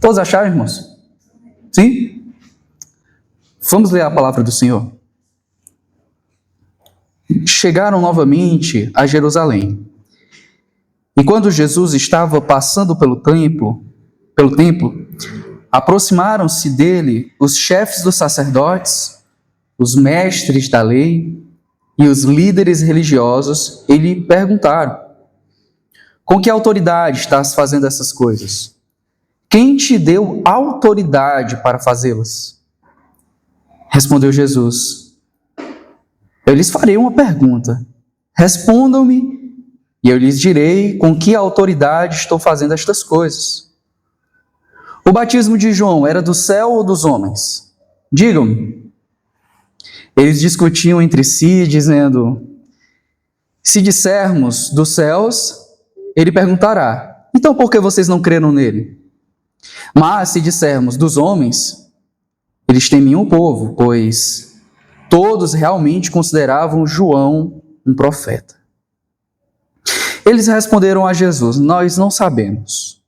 Todos acharam, irmãos? Sim? Vamos ler a palavra do Senhor. Chegaram novamente a Jerusalém. E quando Jesus estava passando pelo templo, aproximaram-se dele os chefes dos sacerdotes, os mestres da lei e os líderes religiosos, e lhe perguntaram: com que autoridade estás fazendo essas coisas? Quem te deu autoridade para fazê-las? Respondeu Jesus: eu lhes farei uma pergunta. Respondam-me, e eu lhes direi com que autoridade estou fazendo estas coisas. O batismo de João era do céu ou dos homens? Digam-me. Eles discutiam entre si, dizendo: se dissermos dos céus, ele perguntará: então por que vocês não creram nele? Mas se dissermos dos homens, eles temiam o povo, pois todos realmente consideravam João um profeta. Eles responderam a Jesus: nós não sabemos.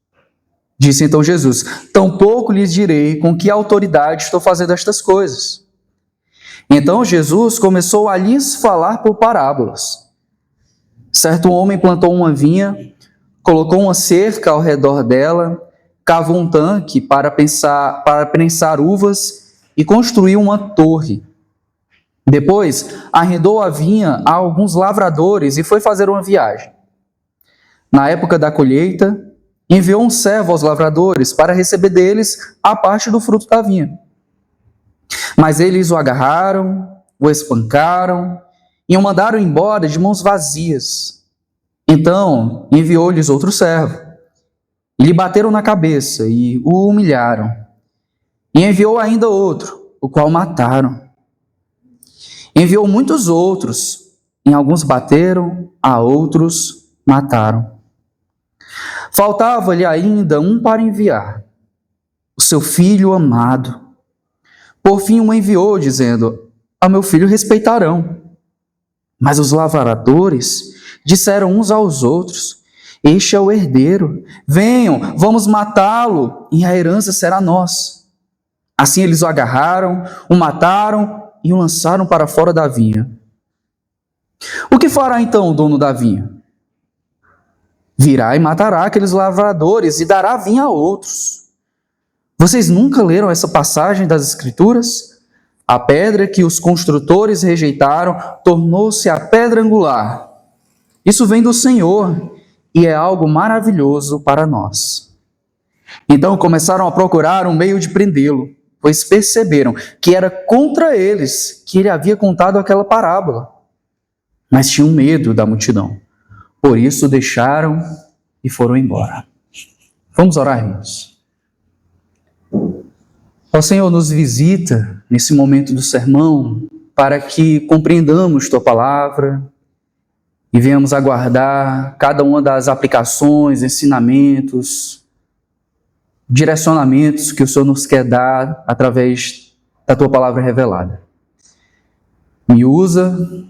Disse então Jesus: tampouco lhes direi com que autoridade estou fazendo estas coisas. Então Jesus começou a lhes falar por parábolas. Certo homem plantou uma vinha, colocou uma cerca ao redor dela, cavou um tanque para prensar uvas e construiu uma torre. Depois arrendou a vinha a alguns lavradores e foi fazer uma viagem. Na época da colheita, enviou um servo aos lavradores para receber deles a parte do fruto da vinha. Mas eles o agarraram, o espancaram e o mandaram embora de mãos vazias. Então enviou-lhes outro servo. E lhe bateram na cabeça e o humilharam. E enviou ainda outro, o qual mataram. Enviou muitos outros, em alguns bateram, a outros mataram. Faltava-lhe ainda um para enviar, o seu filho amado. Por fim o enviou, dizendo: a meu filho respeitarão. Mas os lavradores disseram uns aos outros: este é o herdeiro, venham, vamos matá-lo, e a herança será nossa. Assim eles o agarraram, o mataram e o lançaram para fora da vinha. O que fará então o dono da vinha? Virá e matará aqueles lavradores e dará vinha a outros. Vocês nunca leram essa passagem das Escrituras? A pedra que os construtores rejeitaram tornou-se a pedra angular. Isso vem do Senhor e é algo maravilhoso para nós. Então começaram a procurar um meio de prendê-lo, pois perceberam que era contra eles que ele havia contado aquela parábola. Mas tinham medo da multidão. Por isso deixaram e foram embora. Vamos orar, irmãos. Ó Senhor, nos visita nesse momento do sermão para que compreendamos Tua palavra e venhamos aguardar cada uma das aplicações, ensinamentos, direcionamentos que o Senhor nos quer dar através da Tua palavra revelada. Me usa.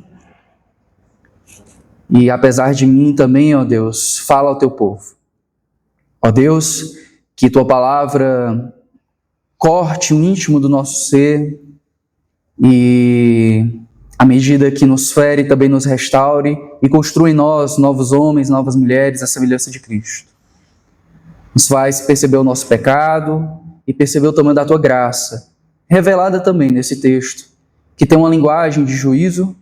E apesar de mim também, ó Deus, fala ao Teu povo. Ó Deus, que Tua palavra corte o íntimo do nosso ser e, à medida que nos fere, também nos restaure e construa em nós novos homens, novas mulheres, a semelhança de Cristo. Nos faz perceber o nosso pecado e perceber o tamanho da Tua graça, revelada também nesse texto, que tem uma linguagem de juízo,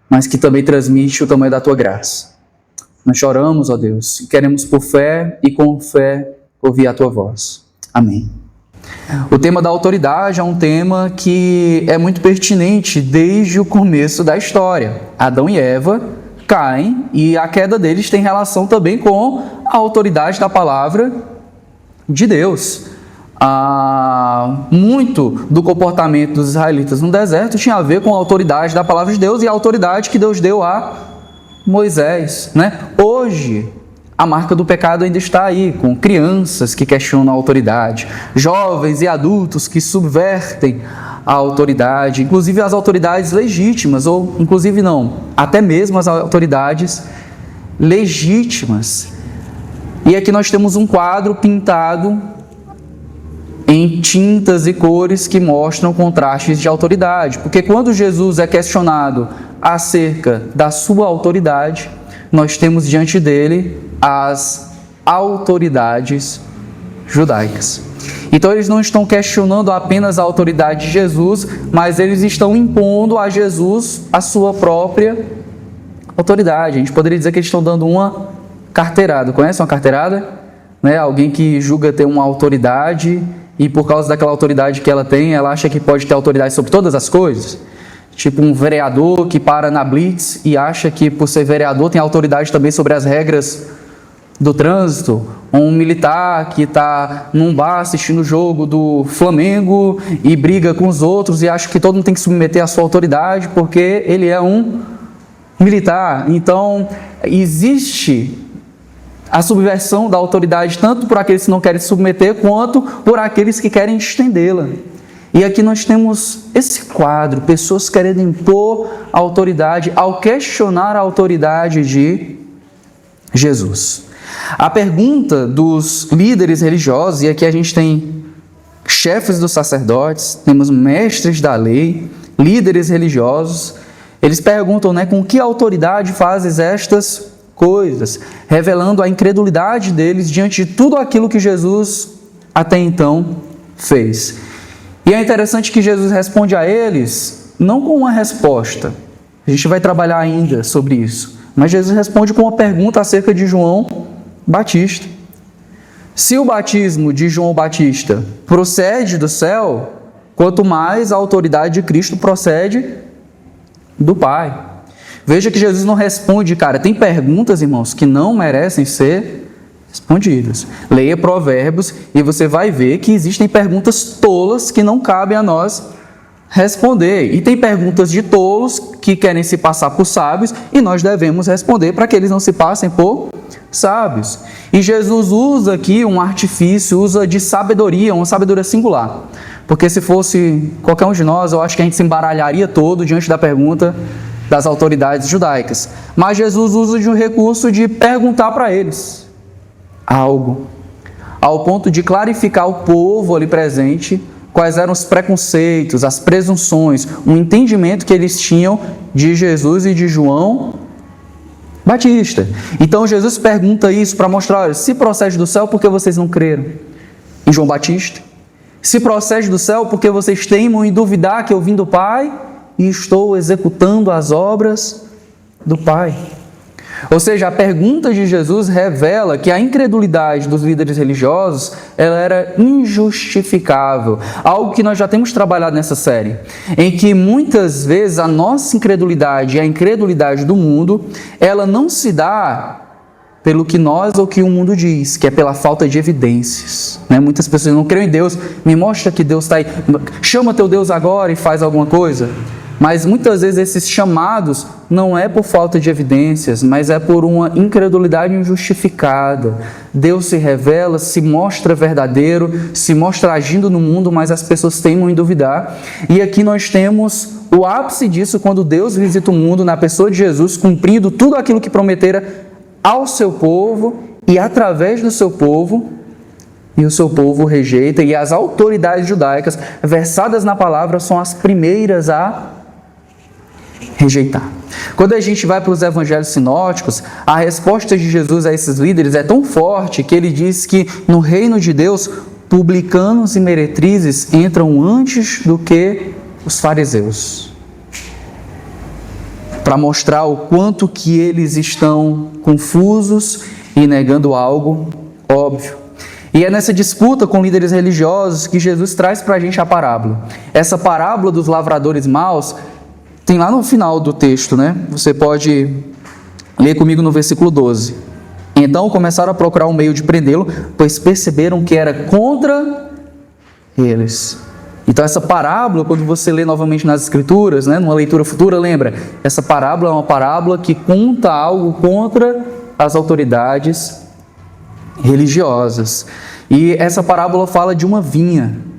mas que também transmite o tamanho da Tua graça. Nós choramos, ó Deus, e queremos por fé e com fé ouvir a Tua voz. Amém. O tema da autoridade é um tema que é muito pertinente desde o começo da história. Adão e Eva caem e a queda deles tem relação também com a autoridade da palavra de Deus. Muito do comportamento dos israelitas no deserto tinha a ver com a autoridade da palavra de Deus e a autoridade que Deus deu a Moisés, né? Hoje, a marca do pecado ainda está aí, com crianças que questionam a autoridade, jovens e adultos que subvertem a autoridade, inclusive as autoridades legítimas, ou inclusive não, até mesmo as autoridades legítimas. E aqui nós temos um quadro pintado em tintas e cores que mostram contrastes de autoridade. Porque quando Jesus é questionado acerca da sua autoridade, nós temos diante dele as autoridades judaicas. Então eles não estão questionando apenas a autoridade de Jesus, mas eles estão impondo a Jesus a sua própria autoridade. A gente poderia dizer que eles estão dando uma carteirada. Conhece uma carteirada? Alguém que julga ter uma autoridade e por causa daquela autoridade que ela tem, ela acha que pode ter autoridade sobre todas as coisas. Tipo um vereador que para na blitz e acha que por ser vereador tem autoridade também sobre as regras do trânsito. Um militar que está num bar assistindo o jogo do Flamengo e briga com os outros e acha que todo mundo tem que submeter à sua autoridade porque ele é um militar. Então, existe a subversão da autoridade tanto por aqueles que não querem se submeter quanto por aqueles que querem estendê-la. E aqui nós temos esse quadro, pessoas querendo impor a autoridade ao questionar a autoridade de Jesus. A pergunta dos líderes religiosos, e aqui a gente tem chefes dos sacerdotes, temos mestres da lei, líderes religiosos, eles perguntam, com que autoridade fazes estas coisas, revelando a incredulidade deles diante de tudo aquilo que Jesus até então fez. E é interessante que Jesus responde a eles, não com uma resposta, a gente vai trabalhar ainda sobre isso, mas Jesus responde com uma pergunta acerca de João Batista. Se o batismo de João Batista procede do céu, quanto mais a autoridade de Cristo procede do Pai. Veja que Jesus não responde, tem perguntas, irmãos, que não merecem ser respondidas. Leia Provérbios e você vai ver que existem perguntas tolas que não cabem a nós responder. E tem perguntas de tolos que querem se passar por sábios e nós devemos responder para que eles não se passem por sábios. E Jesus usa aqui um artifício, usa de sabedoria, uma sabedoria singular. Porque se fosse qualquer um de nós, eu acho que a gente se embaralharia todo diante da pergunta das autoridades judaicas. Mas Jesus usa de um recurso de perguntar para eles algo, ao ponto de clarificar ao povo ali presente quais eram os preconceitos, as presunções, o entendimento que eles tinham de Jesus e de João Batista. Então Jesus pergunta isso para mostrar, olha, se procede do céu, por que vocês não creram em João Batista? Se procede do céu, porque vocês teimam em duvidar que eu vim do Pai e estou executando as obras do Pai. Ou seja, a pergunta de Jesus revela que a incredulidade dos líderes religiosos ela era injustificável. Algo que nós já temos trabalhado nessa série, em que muitas vezes a nossa incredulidade e a incredulidade do mundo, ela não se dá pelo que nós ou que o mundo diz, que é pela falta de evidências. Muitas pessoas não creem em Deus, me mostra que Deus está aí, chama teu Deus agora e faz alguma coisa. Mas muitas vezes esses chamados não é por falta de evidências, mas é por uma incredulidade injustificada. Deus se revela, se mostra verdadeiro, se mostra agindo no mundo, mas as pessoas teimam em duvidar. E aqui nós temos o ápice disso quando Deus visita o mundo na pessoa de Jesus, cumprindo tudo aquilo que prometera ao seu povo e através do seu povo, e o seu povo rejeita, e as autoridades judaicas versadas na palavra são as primeiras a rejeitar. Quando a gente vai para os evangelhos sinóticos, a resposta de Jesus a esses líderes é tão forte que ele diz que no reino de Deus, publicanos e meretrizes entram antes do que os fariseus, para mostrar o quanto que eles estão confusos e negando algo óbvio. E é nessa disputa com líderes religiosos que Jesus traz para a gente a parábola. Essa parábola dos lavradores maus tem lá no final do texto, Você pode ler comigo no versículo 12. Então começaram a procurar um meio de prendê-lo, pois perceberam que era contra eles. Então essa parábola, quando você lê novamente nas Escrituras, numa leitura futura, lembra, essa parábola é uma parábola que conta algo contra as autoridades religiosas. E essa parábola fala de uma vinha.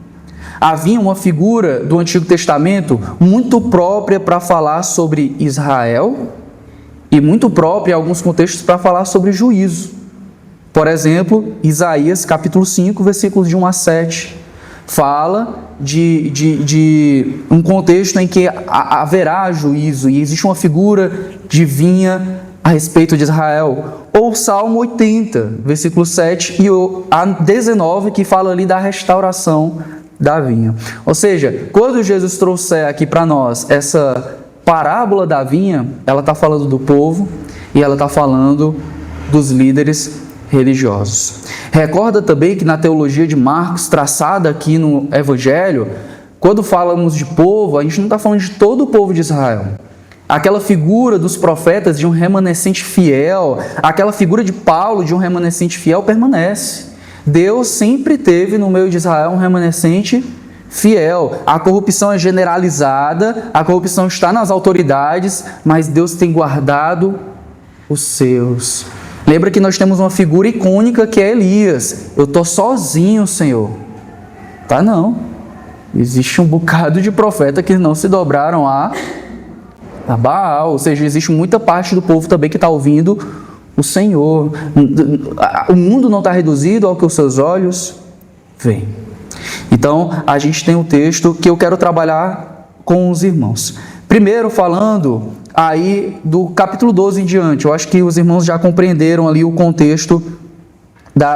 A vinha é uma figura do Antigo Testamento muito própria para falar sobre Israel e muito própria em alguns contextos para falar sobre juízo. Por exemplo, Isaías capítulo 5, versículos de 1 a 7. fala de um contexto em que haverá juízo e existe uma figura divina a respeito de Israel. Ou Salmo 80, versículo 7 e a 19, que fala ali da restauração da vinha. Ou seja, quando Jesus trouxer aqui para nós essa parábola da vinha, ela está falando do povo e ela está falando dos líderes religiosos. Recorda também que na teologia de Marcos, traçada aqui no Evangelho, quando falamos de povo, a gente não está falando de todo o povo de Israel. Aquela figura dos profetas de um remanescente fiel, aquela figura de Paulo de um remanescente fiel permanece. Deus sempre teve no meio de Israel um remanescente fiel. A corrupção é generalizada, a corrupção está nas autoridades, mas Deus tem guardado os seus. Lembra que nós temos uma figura icônica que é Elias. Eu estou sozinho, Senhor. Tá não. Existe um bocado de profeta que não se dobraram a Baal. Ou seja, existe muita parte do povo também que está ouvindo o Senhor. O mundo não está reduzido ao que os seus olhos veem. Então, a gente tem um texto que eu quero trabalhar com os irmãos. Primeiro, falando aí do capítulo 12 em diante. Eu acho que os irmãos já compreenderam ali o contexto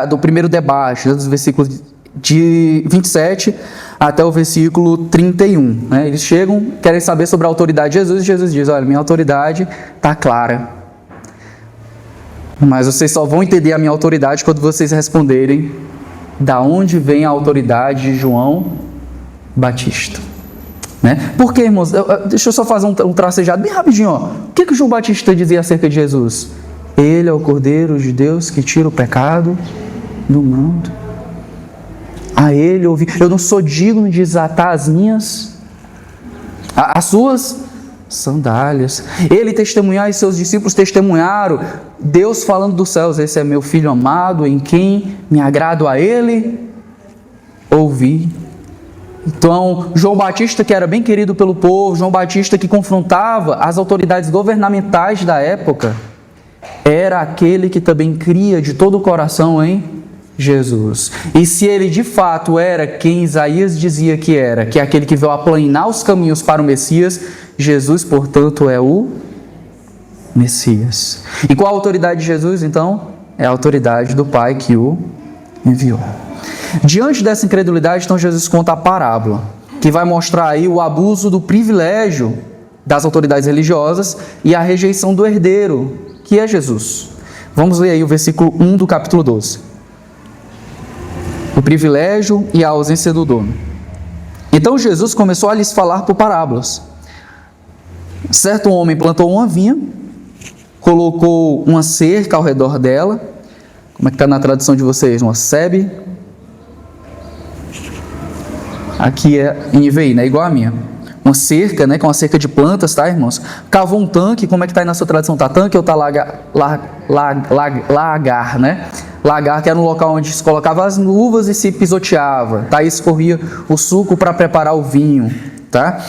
do primeiro debate, dos versículos de 27 até o versículo 31. Né? Eles chegam, querem saber sobre a autoridade de Jesus, e Jesus diz: olha, minha autoridade está clara. Mas vocês só vão entender a minha autoridade quando vocês responderem da onde vem a autoridade de João Batista. Né? Por que, irmãos? Deixa eu só fazer um tracejado bem rapidinho. Ó. O que João Batista dizia acerca de Jesus? Ele é o Cordeiro de Deus que tira o pecado do mundo. A ele ouvi. Eu não sou digno de desatar as suas sandálias. Ele testemunhar e seus discípulos testemunharam. Deus falando dos céus: esse é meu filho amado, em quem me agrado a ele ouvi. Então, João Batista, que era bem querido pelo povo, João Batista que confrontava as autoridades governamentais da época, era aquele que também cria de todo o coração em Jesus. E se ele de fato era quem Isaías dizia que era, que é aquele que veio aplanar os caminhos para o Messias, Jesus, portanto, é o Messias. E qual a autoridade de Jesus, então? É a autoridade do Pai que o enviou. Diante dessa incredulidade, então, Jesus conta a parábola, que vai mostrar aí o abuso do privilégio das autoridades religiosas e a rejeição do herdeiro, que é Jesus. Vamos ler aí o versículo 1 do capítulo 12. O privilégio e a ausência do dono. Então Jesus começou a lhes falar por parábolas. Certo homem plantou uma vinha, colocou uma cerca ao redor dela. Como é que está na tradução de vocês? Uma sebe. Aqui é NVI, né? Igual a minha. Uma cerca, né? Com uma cerca de plantas, tá, irmãos? Cavou um tanque. Como é que está aí na sua tradução? Tá tanque ou tá lagar, né? Lagar, que era um local onde se colocava as uvas e se pisoteava. Daí escorria o suco para preparar o vinho, tá?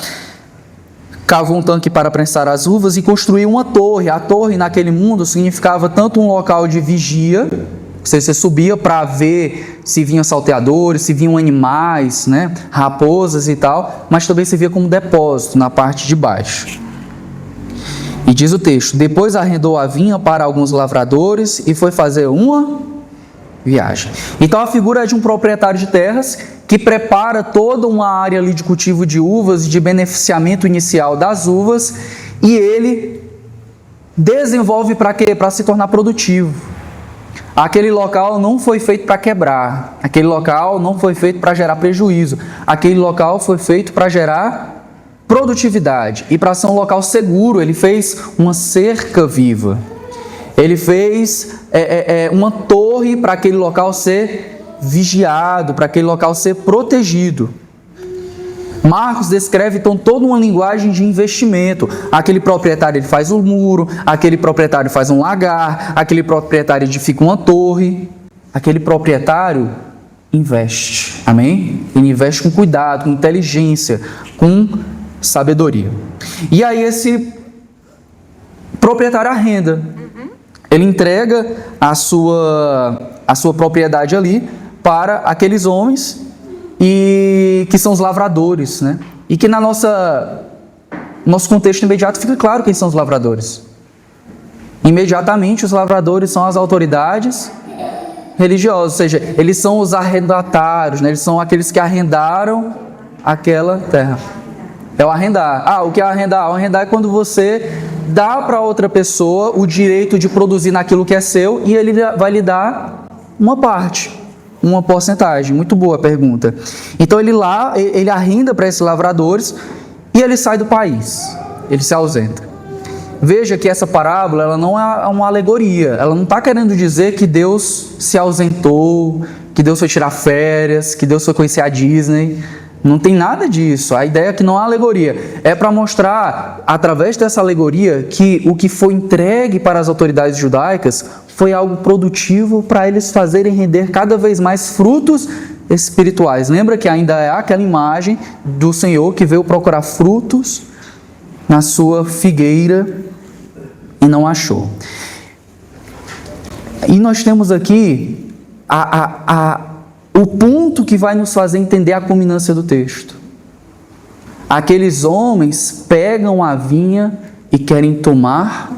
Cavou um tanque para prensar as uvas e construiu uma torre. A torre naquele mundo significava tanto um local de vigia, você subia para ver se vinham salteadores, se vinham animais, né, raposas e tal, mas também servia como depósito na parte de baixo. E diz o texto: depois arrendou a vinha para alguns lavradores e foi fazer uma viagem. Então a figura é de um proprietário de terras que prepara toda uma área ali de cultivo de uvas e de beneficiamento inicial das uvas, e ele desenvolve para quê? Para se tornar produtivo. Aquele local não foi feito para quebrar, aquele local não foi feito para gerar prejuízo, aquele local foi feito para gerar produtividade e para ser um local seguro. Ele fez uma cerca viva, ele fez uma torre para aquele local ser vigiado, para aquele local ser protegido. Marcos descreve então toda uma linguagem de investimento. Aquele proprietário ele faz um muro, aquele proprietário faz um lagar, aquele proprietário edifica uma torre. Aquele proprietário investe, amém? Ele investe com cuidado, com inteligência, com sabedoria. E aí esse proprietário arrenda. Ele entrega a sua propriedade ali para aqueles homens e que são os lavradores, né? E que nosso contexto imediato fica claro quem são os lavradores. Imediatamente os lavradores são as autoridades religiosas, ou seja, eles são os arrendatários, né? Eles são aqueles que arrendaram aquela terra. É o arrendar. O que é arrendar? O arrendar é quando você dá para outra pessoa o direito de produzir naquilo que é seu e ele vai lhe dar uma parte, uma porcentagem. Muito boa a pergunta. Então ele arrenda para esses lavradores e ele sai do país, ele se ausenta. Veja que essa parábola ela não é uma alegoria, ela não está querendo dizer que Deus se ausentou, que Deus foi tirar férias, que Deus foi conhecer a Disney. Não tem nada disso. A ideia é que não há alegoria. É para mostrar, através dessa alegoria, que o que foi entregue para as autoridades judaicas foi algo produtivo para eles fazerem render cada vez mais frutos espirituais. Lembra que ainda é aquela imagem do Senhor que veio procurar frutos na sua figueira e não achou. E nós temos aqui o ponto que vai nos fazer entender a culminância do texto. Aqueles homens pegam a vinha e querem tomar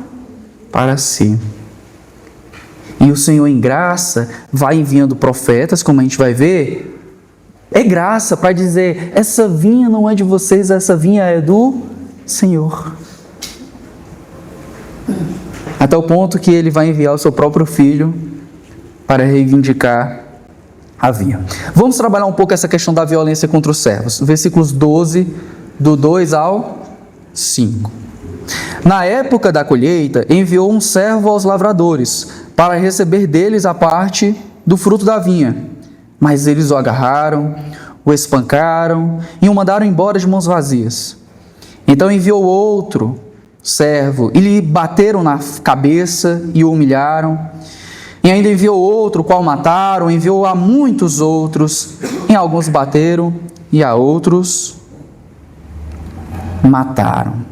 para si. E o Senhor, em graça, vai enviando profetas, como a gente vai ver. É graça para dizer, essa vinha não é de vocês, essa vinha é do Senhor. Até o ponto que ele vai enviar o seu próprio filho para reivindicar a vinha. Vamos trabalhar um pouco essa questão da violência contra os servos. Versículos 12, do 2 ao 5. Na época da colheita, enviou um servo aos lavradores, para receber deles a parte do fruto da vinha. Mas eles o agarraram, o espancaram e o mandaram embora de mãos vazias. Então enviou outro servo e lhe bateram na cabeça e o humilharam. E ainda enviou outro, qual mataram, enviou a muitos outros, em alguns bateram e a outros mataram.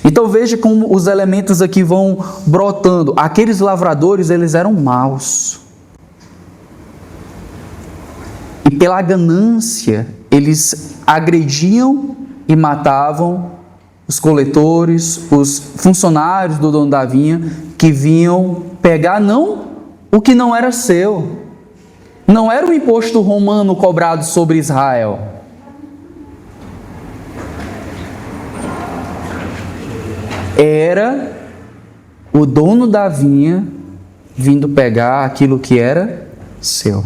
Então veja como os elementos aqui vão brotando. Aqueles lavradores, eles eram maus. E pela ganância, eles agrediam e matavam os coletores, os funcionários do dono da vinha, que vinham pegar não o que não era seu. Não era o imposto romano cobrado sobre Israel. Era o dono da vinha vindo pegar aquilo que era seu.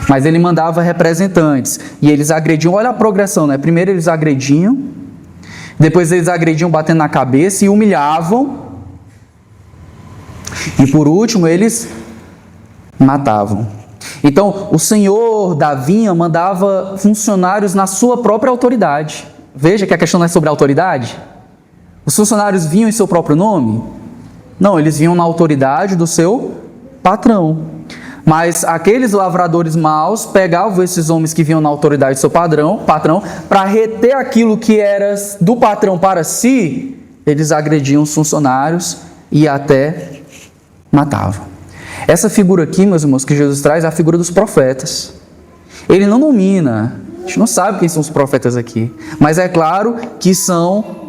Mas ele mandava representantes e eles agrediam. Olha a progressão, né? Primeiro eles agrediam, depois eles agrediam batendo na cabeça e humilhavam, e por último eles matavam. Então o senhor da vinha mandava funcionários na sua própria autoridade. Veja que a questão não é sobre a autoridade. Os funcionários vinham em seu próprio nome? Não, eles vinham na autoridade do seu patrão. Mas aqueles lavradores maus pegavam esses homens que vinham na autoridade do seu patrão, para reter aquilo que era do patrão para si, eles agrediam os funcionários e até matavam. Essa figura aqui, meus irmãos, que Jesus traz é a figura dos profetas. Ele não nomina, a gente não sabe quem são os profetas aqui, mas é claro que são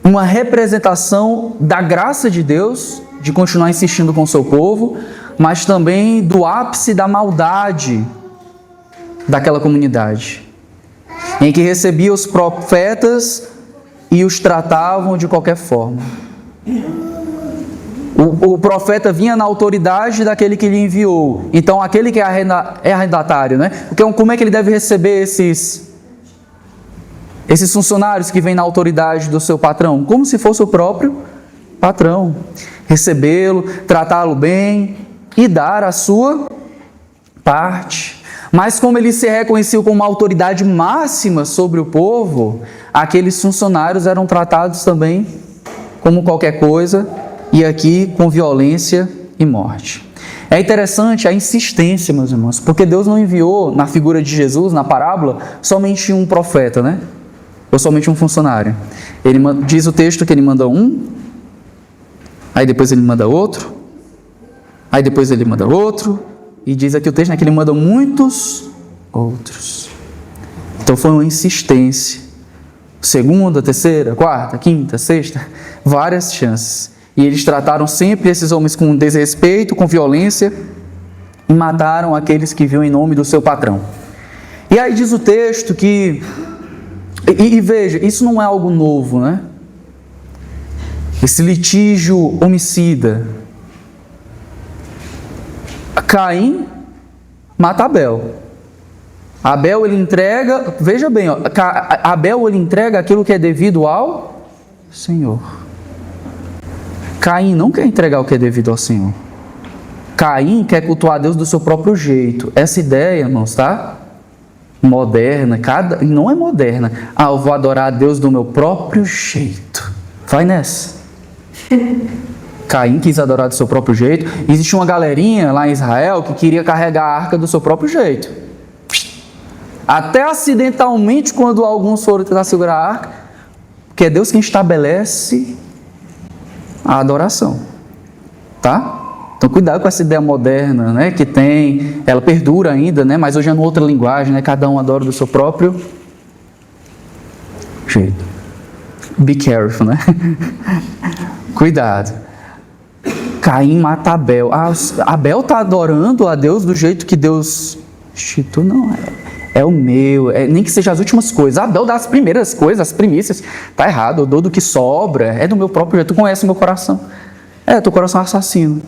uma representação da graça de Deus, de continuar insistindo com o seu povo, mas também do ápice da maldade daquela comunidade, em que recebia os profetas e os tratavam de qualquer forma. O profeta vinha na autoridade daquele que lhe enviou. Então, aquele que é arrendatário, né? Como é que ele deve receber esses funcionários que vêm na autoridade do seu patrão? Como se fosse o próprio patrão. Recebê-lo, tratá-lo bem e dar a sua parte. Mas como ele se reconheceu como uma autoridade máxima sobre o povo, aqueles funcionários eram tratados também como qualquer coisa, e aqui com violência e morte. É interessante a insistência, meus irmãos, porque Deus não enviou na figura de Jesus, na parábola, somente um profeta, né? Ou somente um funcionário. Diz o texto que ele manda um, aí depois ele manda outro, aí depois ele manda outro, e diz aqui o texto, né, que ele manda muitos outros. Então foi uma insistência. Segunda, terceira, quarta, quinta, sexta, várias chances. E eles trataram sempre esses homens com desrespeito, com violência, e mataram aqueles que viam em nome do seu patrão. E aí diz o texto que... E veja, isso não é algo novo, né? Esse litígio homicida. Caim mata Abel. Abel ele entrega, veja bem, ó, Abel ele entrega aquilo que é devido ao Senhor. Caim não quer entregar o que é devido ao Senhor. Caim quer cultuar a Deus do seu próprio jeito. Essa ideia, irmãos, tá? Moderna, não é moderna. Eu vou adorar a Deus do meu próprio jeito. Vai nessa. Caim quis adorar do seu próprio jeito. Existe uma galerinha lá em Israel que queria carregar a arca do seu próprio jeito. Até acidentalmente, quando alguns foram tentar segurar a arca, porque é Deus quem estabelece a adoração. Tá? Então cuidado com essa ideia moderna, né, que tem, ela perdura ainda, né, mas hoje é em outra linguagem, né, cada um adora do seu próprio jeito. Be careful, né? Cuidado. Caim mata Abel. Abel está adorando a Deus do jeito que Deus instituiu? Não, é o meu, nem que seja as últimas coisas. Abel dá as primeiras coisas, as primícias. Está errado, eu dou do que sobra, é do meu próprio jeito. Tu conhece o meu coração. Teu coração é assassino.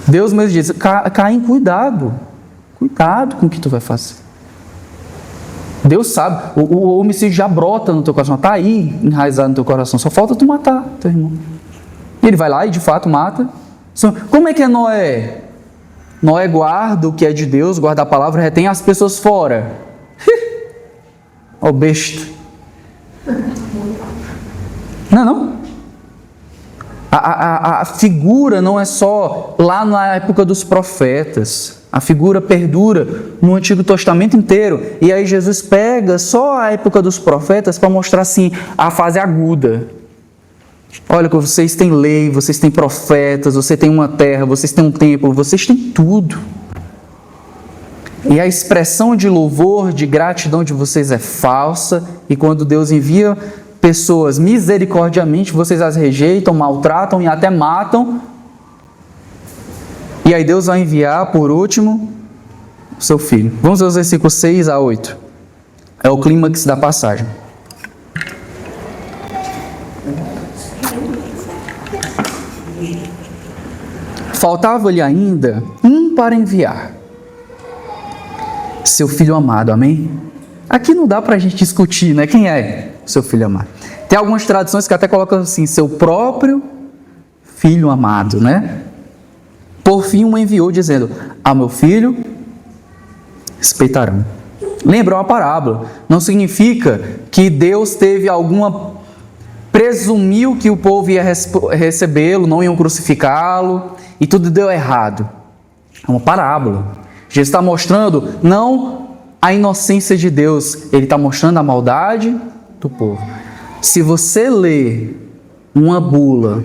Deus mesmo diz, Caim, cuidado com o que tu vai fazer. Deus sabe, o homicídio já brota no teu coração, está aí enraizado no teu coração, só falta tu matar teu irmão. E ele vai lá e de fato mata. Como é que é Noé? Noé guarda o que é de Deus, guarda a palavra, retém as pessoas fora. Ó besta. Não? A figura não é só lá na época dos profetas. A figura perdura no Antigo Testamento inteiro. E aí Jesus pega só a época dos profetas para mostrar assim a fase aguda. Olha, vocês têm lei, vocês têm profetas, você tem uma terra, vocês têm um templo, vocês têm tudo. E a expressão de louvor, de gratidão de vocês é falsa. E quando Deus envia pessoas misericordiamente, vocês as rejeitam, maltratam e até matam. E aí Deus vai enviar, por último, o seu filho. Vamos ver os versículos 6 a 8. É o clímax da passagem. Faltava-lhe ainda um para enviar. Seu filho amado, amém? Aqui não dá para a gente discutir, né? Quem é o seu filho amado? Tem algumas traduções que até colocam assim, seu próprio filho amado, né? Por fim, o enviou dizendo, a meu filho respeitarão. Lembra, é uma parábola. Não significa que Deus teve presumiu que o povo ia recebê-lo, não iam crucificá-lo, e tudo deu errado. É uma parábola. Jesus está mostrando não a inocência de Deus, ele está mostrando a maldade do povo. Se você lê uma bula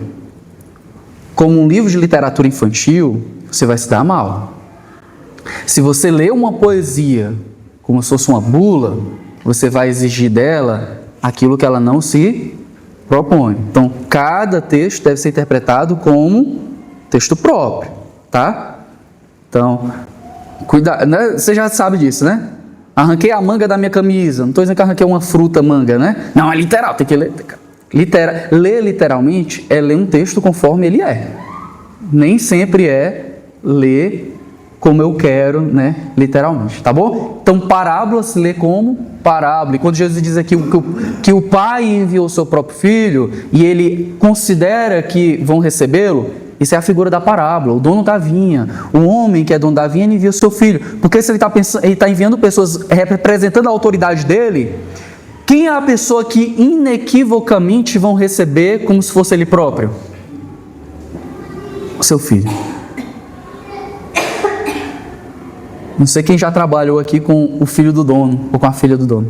como um livro de literatura infantil, você vai se dar mal. Se você lê uma poesia como se fosse uma bula, você vai exigir dela aquilo que ela não se propõe. Então, cada texto deve ser interpretado como texto próprio, tá? Então, cuidado, né? Você já sabe disso, né? Arranquei a manga da minha camisa. Não estou dizendo que arranquei uma fruta manga, né? Não, é literal, tem que ler. Ler literalmente é ler um texto conforme ele é. Nem sempre é ler como eu quero, né? Literalmente, tá bom? Então, parábola se lê como parábola. E quando Jesus diz aqui que o Pai enviou o seu próprio Filho e ele considera que vão recebê-lo, isso é a figura da parábola, o dono da vinha. O homem que é dono da vinha, ele envia o seu filho. Porque se ele está enviando pessoas representando a autoridade dele, quem é a pessoa que inequivocamente vão receber como se fosse ele próprio? O seu filho. Não sei quem já trabalhou aqui com o filho do dono ou com a filha do dono,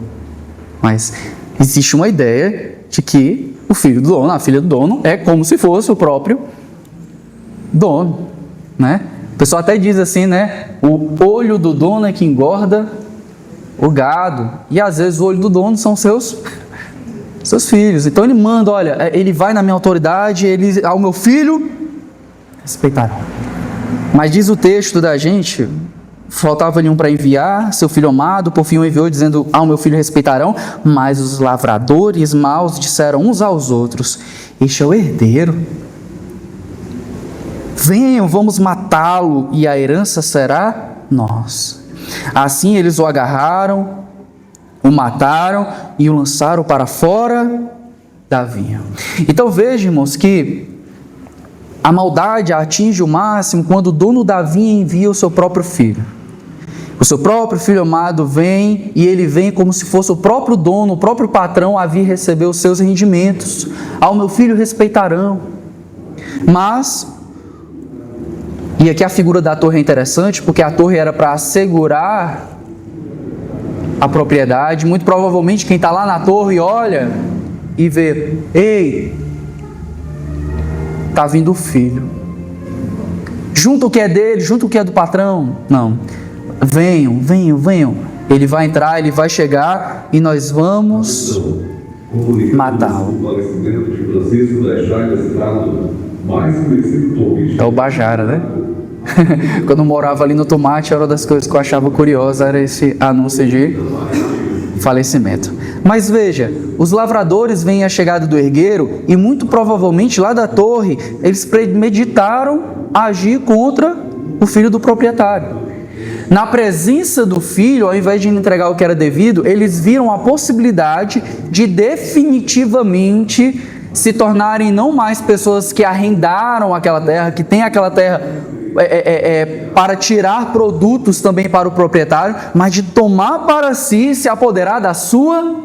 mas existe uma ideia de que o filho do dono, a filha do dono, é como se fosse o próprio dono, né? O pessoal até diz assim, né? O olho do dono é que engorda o gado, e às vezes o olho do dono são seus filhos. Então ele manda, olha, ele vai na minha autoridade, ele ao meu filho respeitará. Mas diz o texto da gente, faltava-lhe um para enviar, seu filho amado, por fim o enviou dizendo, ao meu filho respeitarão, mas os lavradores maus disseram uns aos outros, este é o herdeiro. Venham, vamos matá-lo, e a herança será nossa. Assim eles o agarraram, o mataram e o lançaram para fora da vinha. Então vejam, irmãos, que a maldade atinge o máximo quando o dono da vinha envia o seu próprio filho. O seu próprio filho amado vem, e ele vem como se fosse o próprio dono, o próprio patrão a vir receber os seus rendimentos. Ao meu filho respeitarão. Mas, e aqui a figura da torre é interessante, porque a torre era para assegurar a propriedade. Muito provavelmente quem está lá na torre olha e vê, ei, está vindo o filho. Junto o que é dele, junto o que é do patrão. Não. Venham. Ele vai entrar, ele vai chegar e nós vamos matá-lo. É o Bajara, né? Quando eu morava ali no Tomate, era uma das coisas que eu achava curiosa, era esse anúncio de falecimento. Mas veja, os lavradores veem a chegada do herdeiro e muito provavelmente lá da torre, eles premeditaram agir contra o filho do proprietário. Na presença do filho, ao invés de entregar o que era devido, eles viram a possibilidade de definitivamente se tornarem não mais pessoas que arrendaram aquela terra, que têm aquela terra para tirar produtos também para o proprietário, mas de tomar para si e se apoderar da sua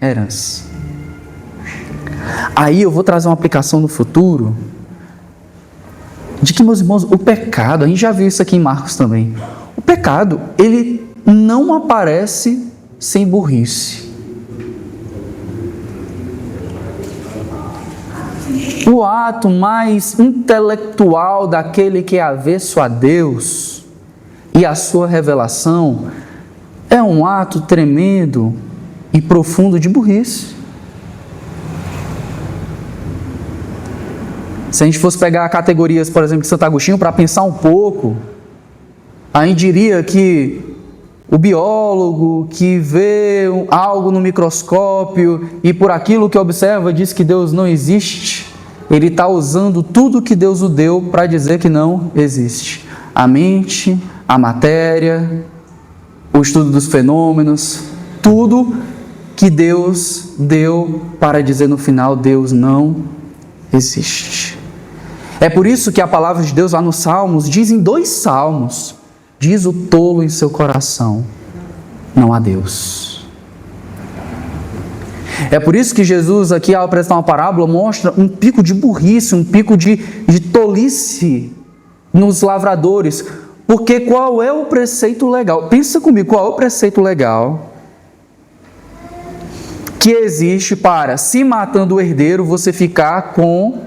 herança. Aí eu vou trazer uma aplicação no futuro, de que, meus irmãos, o pecado, a gente já viu isso aqui em Marcos também, o pecado, ele não aparece sem burrice. O ato mais intelectual daquele que é avesso a Deus e a sua revelação é um ato tremendo e profundo de burrice. Se a gente fosse pegar categorias, por exemplo, de Santo Agostinho, para pensar um pouco, a gente diria que o biólogo que vê algo no microscópio e por aquilo que observa diz que Deus não existe, ele está usando tudo que Deus o deu para dizer que não existe. A mente, a matéria, o estudo dos fenômenos, tudo que Deus deu para dizer no final, Deus não existe. É por isso que a palavra de Deus lá nos Salmos diz em 2 Salmos, diz o tolo em seu coração, não há Deus. É por isso que Jesus aqui, ao apresentar uma parábola, mostra um pico de burrice, um pico de tolice nos lavradores. Porque qual é o preceito legal? Pensa comigo, qual é o preceito legal que existe para, se matando o herdeiro, você ficar com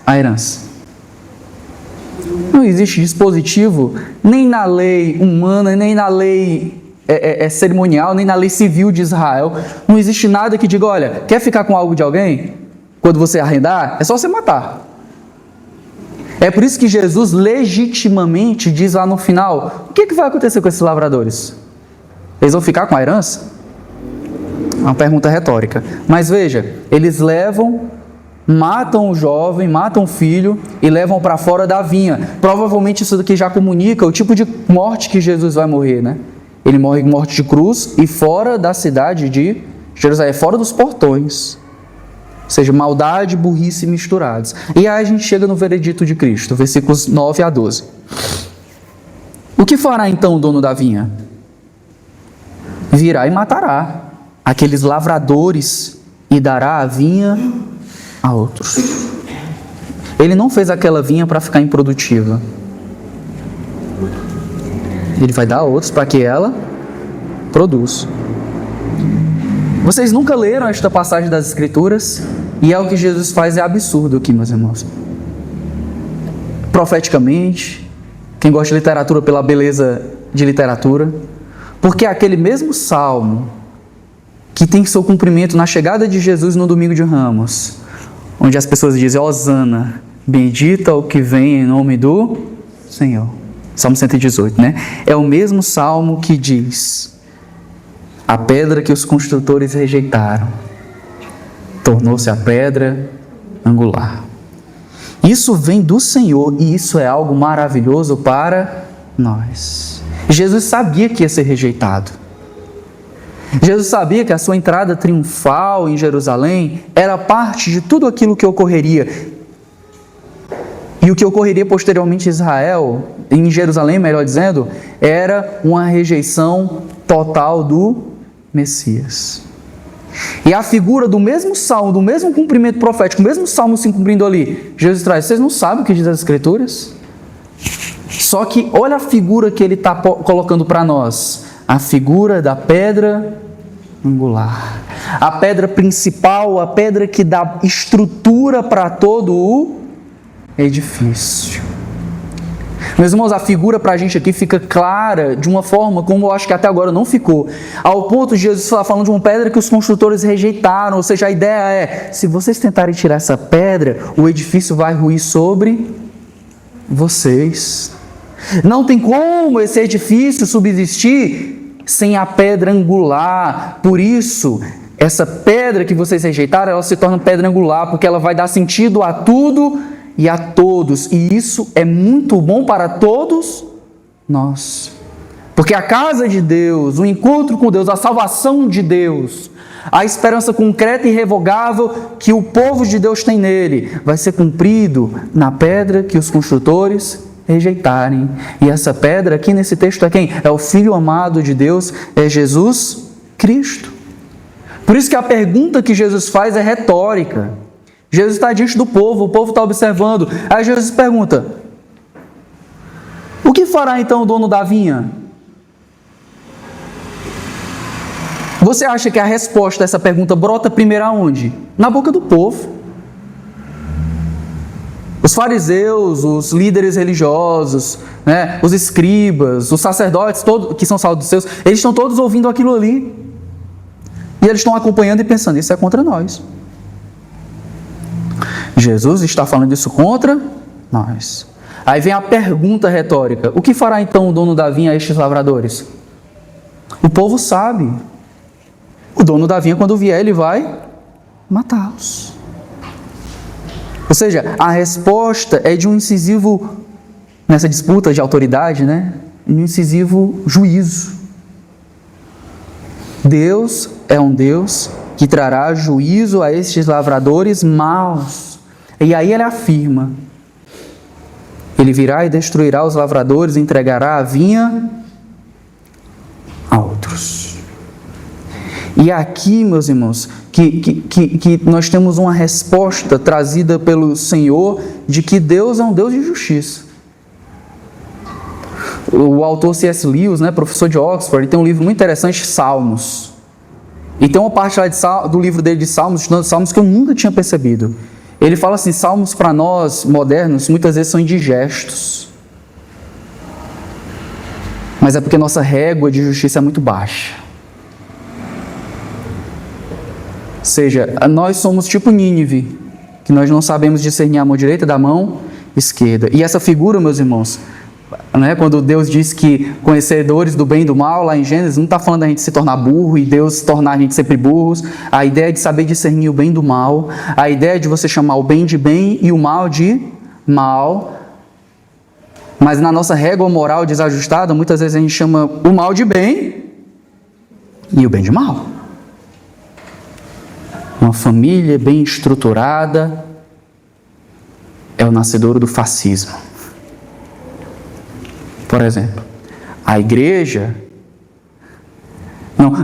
a herança? Não existe dispositivo, nem na lei humana, nem na lei cerimonial, nem na lei civil de Israel. Não existe nada que diga, olha, quer ficar com algo de alguém? Quando você arrendar, é só você matar. É por isso que Jesus legitimamente diz lá no final, o que vai acontecer com esses lavradores? Eles vão ficar com a herança? Uma pergunta retórica. Mas veja, eles matam o jovem, matam o filho e levam para fora da vinha. Provavelmente isso daqui já comunica o tipo de morte que Jesus vai morrer, né? Ele morre morte de cruz e fora da cidade de Jerusalém, fora dos portões. Ou seja, maldade e burrice misturados. E aí a gente chega no veredito de Cristo, versículos 9 a 12. O que fará então o dono da vinha? Virá e matará aqueles lavradores e dará a vinha a outros. Ele não fez aquela vinha para ficar improdutiva. Ele vai dar a outros para que ela produza. Vocês nunca leram esta passagem das Escrituras? E é o que Jesus faz, é absurdo aqui, meus irmãos. Profeticamente, quem gosta de literatura pela beleza de literatura, Porque é aquele mesmo salmo que tem seu cumprimento na chegada de Jesus no domingo de Ramos, onde as pessoas dizem: Hosana, bendito o que vem em nome do Senhor. Salmo 118, né? É o mesmo salmo que diz: a pedra que os construtores rejeitaram tornou-se a pedra angular. Isso vem do Senhor e isso é algo maravilhoso para nós. Jesus sabia que ia ser rejeitado. Jesus sabia que a sua entrada triunfal em Jerusalém era parte de tudo aquilo que ocorreria. E o que ocorreria posteriormente em Israel, em Jerusalém, melhor dizendo, era uma rejeição total do Messias. E a figura do mesmo salmo, do mesmo cumprimento profético, o mesmo salmo se cumprindo ali, Jesus traz: vocês não sabem o que diz as Escrituras? Só que olha a figura que ele está colocando para nós. A figura da pedra angular. A pedra principal, a pedra que dá estrutura para todo o edifício. Meus irmãos, a figura para a gente aqui fica clara de uma forma como eu acho que até agora não ficou. Ao ponto de Jesus estar falando de uma pedra que os construtores rejeitaram. Ou seja, a ideia é: se vocês tentarem tirar essa pedra, o edifício vai ruir sobre vocês. Não tem como esse edifício subsistir sem a pedra angular. Por isso, essa pedra que vocês rejeitaram, ela se torna pedra angular, porque ela vai dar sentido a tudo e a todos. E isso é muito bom para todos nós. Porque a casa de Deus, o encontro com Deus, a salvação de Deus, a esperança concreta e irrevogável que o povo de Deus tem nele, vai ser cumprido na pedra que os construtores rejeitarem. E essa pedra aqui nesse texto é quem? É o Filho amado de Deus, é Jesus Cristo. Por isso que a pergunta que Jesus faz é retórica. Jesus está diante do povo, o povo está observando. Aí Jesus pergunta: o que fará então o dono da vinha? Você acha que a resposta a essa pergunta brota primeiro aonde? Na boca do povo. Os fariseus, os líderes religiosos, né, os escribas, os sacerdotes, todos, que são saduceus, eles estão todos ouvindo aquilo ali. E eles estão acompanhando e pensando: isso é contra nós. Jesus está falando isso contra nós. Aí vem a pergunta retórica: o que fará então o dono da vinha a estes lavradores? O povo sabe. O dono da vinha, quando vier, ele vai matá-los. Ou seja, a resposta é de um incisivo, nessa disputa de autoridade, né? Um incisivo juízo. Deus é um Deus que trará juízo a estes lavradores maus. E aí ele afirma: ele virá e destruirá os lavradores e entregará a vinha a outros. E aqui, meus irmãos, que nós temos uma resposta trazida pelo Senhor de que Deus é um Deus de justiça. O autor C.S. Lewis, né, professor de Oxford, ele tem um livro muito interessante, Salmos. E tem uma parte lá do livro dele de Salmos, estudando Salmos, que eu nunca tinha percebido. Ele fala assim: Salmos para nós, modernos, muitas vezes são indigestos. Mas é porque nossa régua de justiça é muito baixa. Ou seja, nós somos tipo Nínive, que nós não sabemos discernir a mão direita da mão esquerda. E essa figura, meus irmãos, né, quando Deus diz que conhecedores do bem e do mal, lá em Gênesis, não está falando da gente se tornar burro e Deus tornar a gente sempre burros. A ideia é de saber discernir o bem do mal, a ideia é de você chamar o bem de bem e o mal de mal. Mas na nossa régua moral desajustada, muitas vezes a gente chama o mal de bem e o bem de mal. Uma família bem estruturada é o nascedouro do fascismo. Por exemplo, a igreja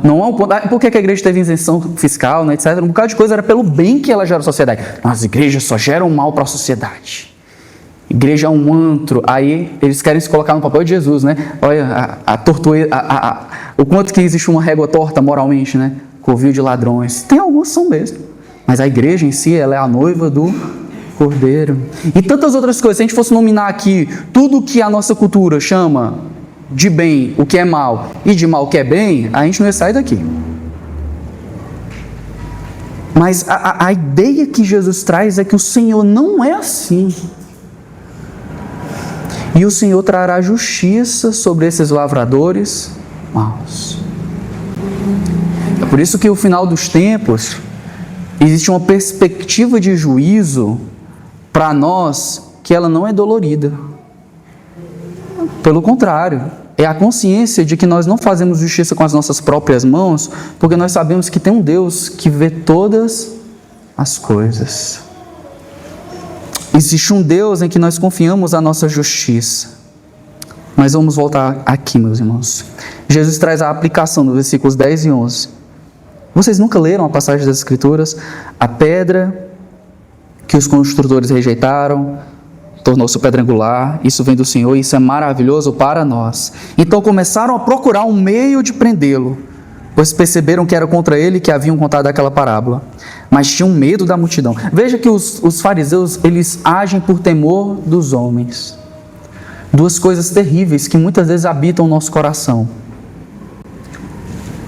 não é um ponto. Por que a igreja teve isenção fiscal, né, etc. Um bocado de coisa era pelo bem que ela gera à sociedade. As igrejas só geram mal para a sociedade. Igreja é um antro. Aí eles querem se colocar no papel de Jesus, né? Olha o quanto que existe uma régua torta moralmente, né? Covil de ladrões. Tem alguns são mesmo. Mas a igreja em si, ela é a noiva do Cordeiro. E tantas outras coisas. Se a gente fosse nominar aqui tudo que a nossa cultura chama de bem o que é mal e de mal o que é bem, a gente não ia sair daqui. Mas a ideia que Jesus traz é que o Senhor não é assim. E o Senhor trará justiça sobre esses lavradores maus. É por isso que no final dos tempos existe uma perspectiva de juízo para nós que ela não é dolorida. Pelo contrário, é a consciência de que nós não fazemos justiça com as nossas próprias mãos, porque nós sabemos que tem um Deus que vê todas as coisas. Existe um Deus em que nós confiamos a nossa justiça. Mas vamos voltar aqui, meus irmãos. Jesus traz a aplicação dos versículos 10 e 11. Vocês nunca leram a passagem das Escrituras? A pedra que os construtores rejeitaram tornou-se pedra angular. Isso vem do Senhor e isso é maravilhoso para nós. Então começaram a procurar um meio de prendê-lo, pois perceberam que era contra ele que haviam contado aquela parábola. Mas tinham medo da multidão. Veja que os fariseus, eles agem por temor dos homens. Duas coisas terríveis que muitas vezes habitam o nosso coração.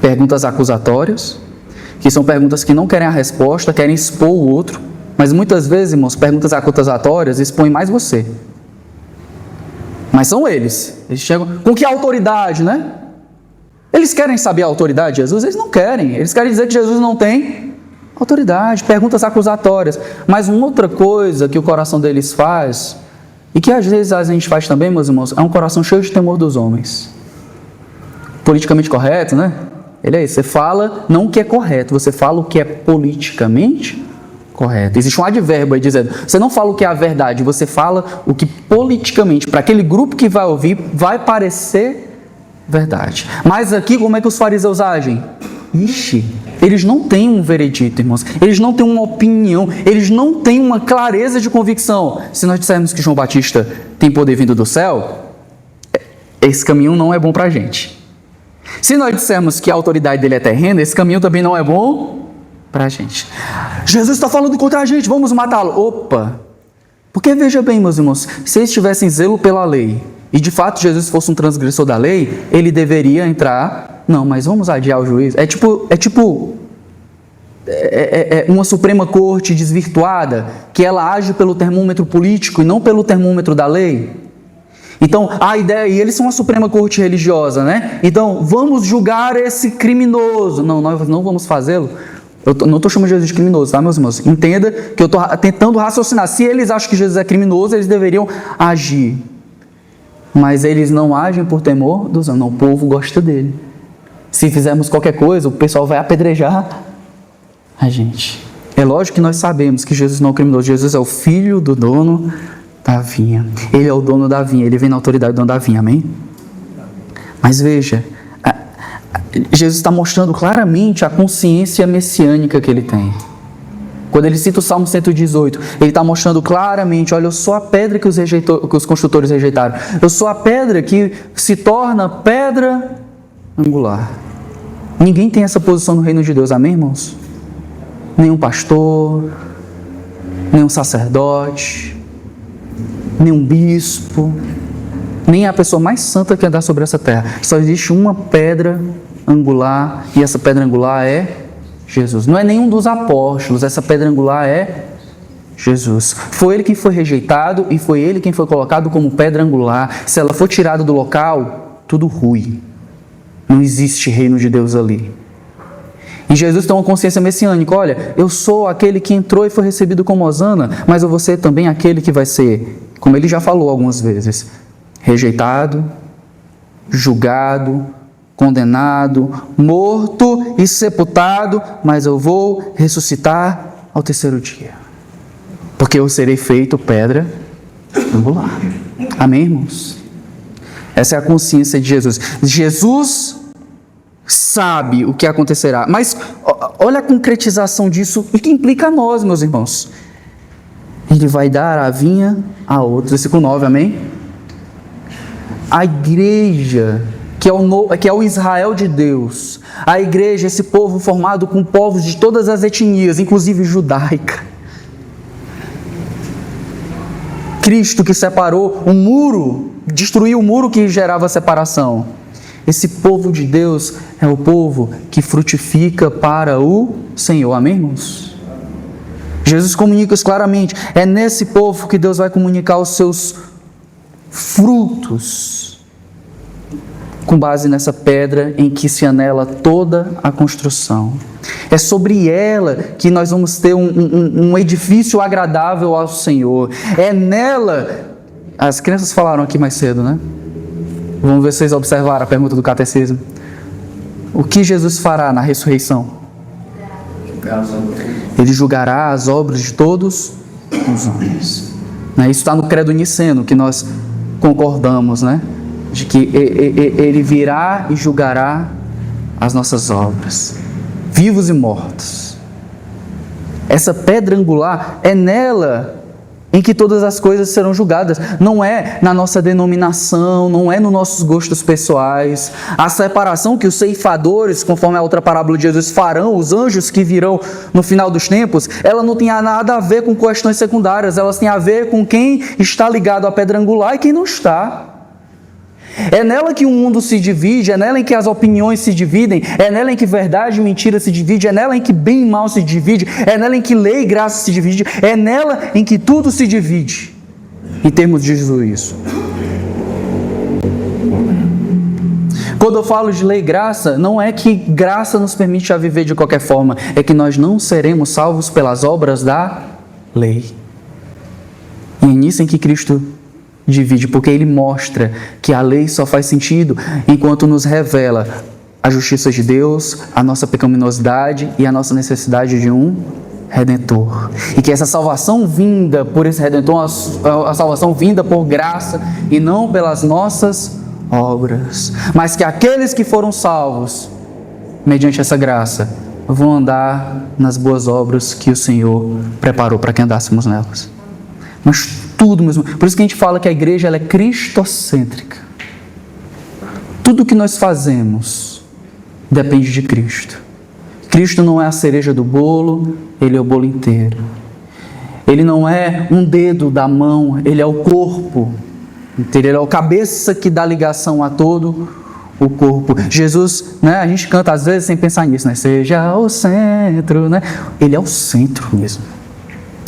Perguntas acusatórias, que são perguntas que não querem a resposta, querem expor o outro. Mas muitas vezes, irmãos, perguntas acusatórias expõem mais você. Mas são eles. Eles chegam com que autoridade, né? Eles querem saber a autoridade de Jesus? Eles não querem. Eles querem dizer que Jesus não tem autoridade. Perguntas acusatórias. Mas uma outra coisa que o coração deles faz, e que às vezes a gente faz também, meus irmãos, é um coração cheio de temor dos homens. Politicamente correto, né? Ele é isso. Você fala não o que é correto, você fala o que é politicamente correto. Existe um advérbio aí dizendo, você não fala o que é a verdade, você fala o que politicamente, para aquele grupo que vai ouvir, vai parecer verdade. Mas aqui, como é que os fariseus agem? Ixi, eles não têm um veredito, irmãos. Eles não têm uma opinião. Eles não têm uma clareza de convicção. Se nós dissermos que João Batista tem poder vindo do céu, esse caminho não é bom para a gente. Se nós dissermos que a autoridade dele é terrena, esse caminho também não é bom para a gente. Jesus está falando contra a gente, vamos matá-lo. Opa! Porque veja bem, meus irmãos, se eles tivessem zelo pela lei, e de fato Jesus fosse um transgressor da lei, ele deveria entrar, não, mas vamos adiar o juízo. É tipo uma Suprema Corte desvirtuada, que ela age pelo termômetro político e não pelo termômetro da lei. Então, a ideia, e eles são a Suprema Corte religiosa, né? Então, vamos julgar esse criminoso. Não, nós não vamos fazê-lo. Eu não estou chamando Jesus de criminoso, tá, meus irmãos? Entenda que eu estou tentando raciocinar. Se eles acham que Jesus é criminoso, eles deveriam agir. Mas eles não agem por temor dos homens. Não, o povo gosta dele. Se fizermos qualquer coisa, o pessoal vai apedrejar a gente. É lógico que nós sabemos que Jesus não é um criminoso. Jesus é o filho do dono da vinha. Ele é o dono da vinha. Ele vem na autoridade do dono da vinha. Amém? Mas veja, Jesus está mostrando claramente a consciência messiânica que ele tem. Quando ele cita o Salmo 118, ele está mostrando claramente, olha, eu sou a pedra que os construtores rejeitaram. Eu sou a pedra que se torna pedra angular. Ninguém tem essa posição no reino de Deus, amém, irmãos? Nenhum pastor, nenhum sacerdote, nenhum bispo, nem a pessoa mais santa que andar sobre essa terra. Só existe uma pedra angular, e essa pedra angular é Jesus. Não é nenhum dos apóstolos, essa pedra angular é Jesus. Foi ele quem foi rejeitado e foi ele quem foi colocado como pedra angular. Se ela for tirada do local, tudo rui. Não existe reino de Deus ali. E Jesus tem uma consciência messiânica. Olha, eu sou aquele que entrou e foi recebido como hosana, mas eu vou ser também aquele que vai ser, como ele já falou algumas vezes, rejeitado, julgado, condenado, morto e sepultado, mas eu vou ressuscitar ao terceiro dia. Porque eu serei feito pedra angular. Amém, irmãos? Essa é a consciência de Jesus. Jesus sabe o que acontecerá. Mas olha a concretização disso e que implica a nós, meus irmãos. Ele vai dar a vinha a outros. Versículo 9, amém? A igreja, que é o Israel de Deus, a igreja, esse povo formado com povos de todas as etnias, inclusive judaica. Cristo que separou o muro, destruiu o muro que gerava separação. Esse povo de Deus é o povo que frutifica para o Senhor. Amém, irmãos? Jesus comunica isso claramente. É nesse povo que Deus vai comunicar os seus frutos, com base nessa pedra em que se anela toda a construção. É sobre ela que nós vamos ter um edifício agradável ao Senhor. É nela... As crianças falaram aqui mais cedo, né? Vamos ver se vocês observaram a pergunta do catecismo. O que Jesus fará na ressurreição? Ele julgará as obras de todos os homens. Isso está no credo niceno, que nós concordamos, né? De que Ele virá e julgará as nossas obras, vivos e mortos. Essa pedra angular, é nela em que todas as coisas serão julgadas. Não é na nossa denominação, não é nos nossos gostos pessoais. A separação que os ceifadores, conforme a outra parábola de Jesus, farão, os anjos que virão no final dos tempos, ela não tem nada a ver com questões secundárias, elas têm a ver com quem está ligado à pedra angular e quem não está. É nela que o mundo se divide, é nela em que as opiniões se dividem, é nela em que verdade e mentira se divide, é nela em que bem e mal se divide, é nela em que lei e graça se divide, é nela em que tudo se divide, em termos de juízo. Quando eu falo de lei e graça, não é que graça nos permite a viver de qualquer forma, é que nós não seremos salvos pelas obras da lei. E é nisso em que Cristo divide, porque Ele mostra que a lei só faz sentido enquanto nos revela a justiça de Deus, a nossa pecaminosidade e a nossa necessidade de um Redentor. E que essa salvação vinda por esse Redentor, a salvação vinda por graça e não pelas nossas obras, mas que aqueles que foram salvos mediante essa graça vão andar nas boas obras que o Senhor preparou para que andássemos nelas. Mas tudo mesmo. Por isso que a gente fala que a igreja ela é cristocêntrica. Tudo que nós fazemos depende de Cristo. Cristo não é a cereja do bolo, Ele é o bolo inteiro. Ele não é um dedo da mão, Ele é o corpo inteiro. Ele é o cabeça que dá ligação a todo o corpo. Jesus, né, a gente canta às vezes sem pensar nisso, né? Seja o centro, né? Ele é o centro mesmo.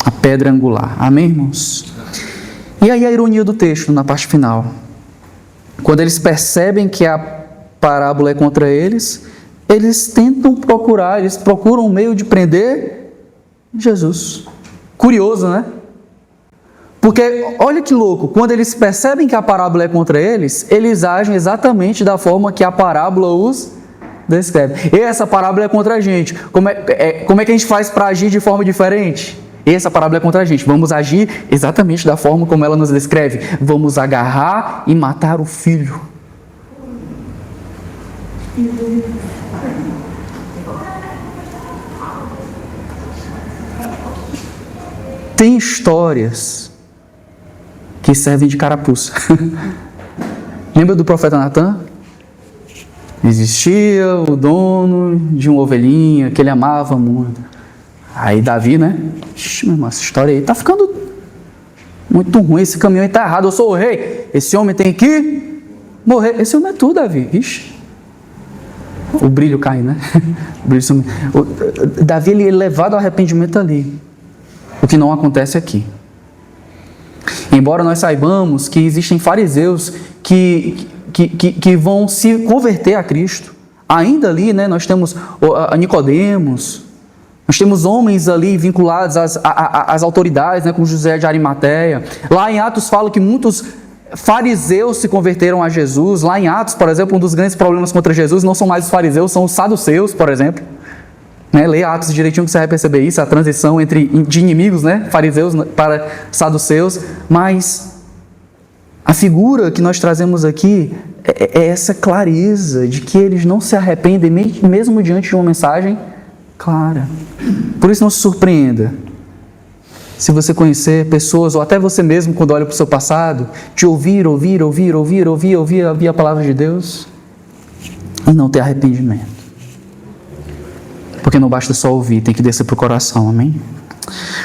A pedra angular. Amém, irmãos? E aí a ironia do texto, na parte final. Quando eles percebem que a parábola é contra eles, eles tentam procurar, eles procuram um meio de prender Jesus. Curioso, né? Porque, olha que louco, quando eles percebem que a parábola é contra eles, eles agem exatamente da forma que a parábola os descreve. E essa parábola é contra a gente. Como é que a gente faz para agir de forma diferente? Essa parábola é contra a gente. Vamos agir exatamente da forma como ela nos descreve. Vamos agarrar e matar o filho. Tem histórias que servem de carapuça. Lembra do profeta Natan? Existia o dono de uma ovelhinha que ele amava muito. Aí Davi, né? Meu irmão, essa história aí tá ficando muito ruim, esse caminho aí tá errado, eu sou o rei, esse homem tem que morrer. Esse homem é tu, Davi. Ixi. O brilho cai, né? O brilho some. Davi, ele é levado ao arrependimento ali. O que não acontece aqui. Embora nós saibamos que existem fariseus que vão se converter a Cristo, ainda ali, né, nós temos a Nicodemos, nós temos homens ali vinculados às autoridades, né, como José de Arimateia. Lá em Atos fala que muitos fariseus se converteram a Jesus. Lá em Atos, por exemplo, um dos grandes problemas contra Jesus não são mais os fariseus, são os saduceus, por exemplo. Né? Leia Atos direitinho que você vai perceber isso, a transição de inimigos, né? Fariseus para saduceus. Mas a figura que nós trazemos aqui é essa clareza de que eles não se arrependem mesmo diante de uma mensagem clara. Por isso não se surpreenda se você conhecer pessoas, ou até você mesmo, quando olha para o seu passado, de ouvir a palavra de Deus e não ter arrependimento. Porque não basta só ouvir, tem que descer para o coração, amém?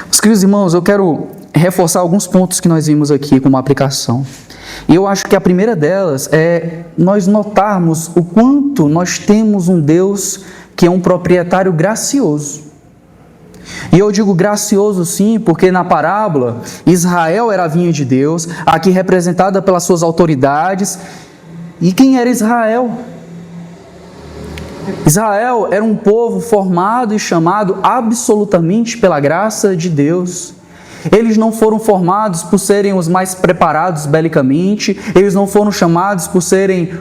Meus queridos irmãos, eu quero reforçar alguns pontos que nós vimos aqui como aplicação. E eu acho que a primeira delas é nós notarmos o quanto nós temos um Deus que é um proprietário gracioso. E eu digo gracioso sim, porque na parábola, Israel era a vinha de Deus, aqui representada pelas suas autoridades. E quem era Israel? Israel era um povo formado e chamado absolutamente pela graça de Deus. Eles não foram formados por serem os mais preparados belicamente, eles não foram chamados por serem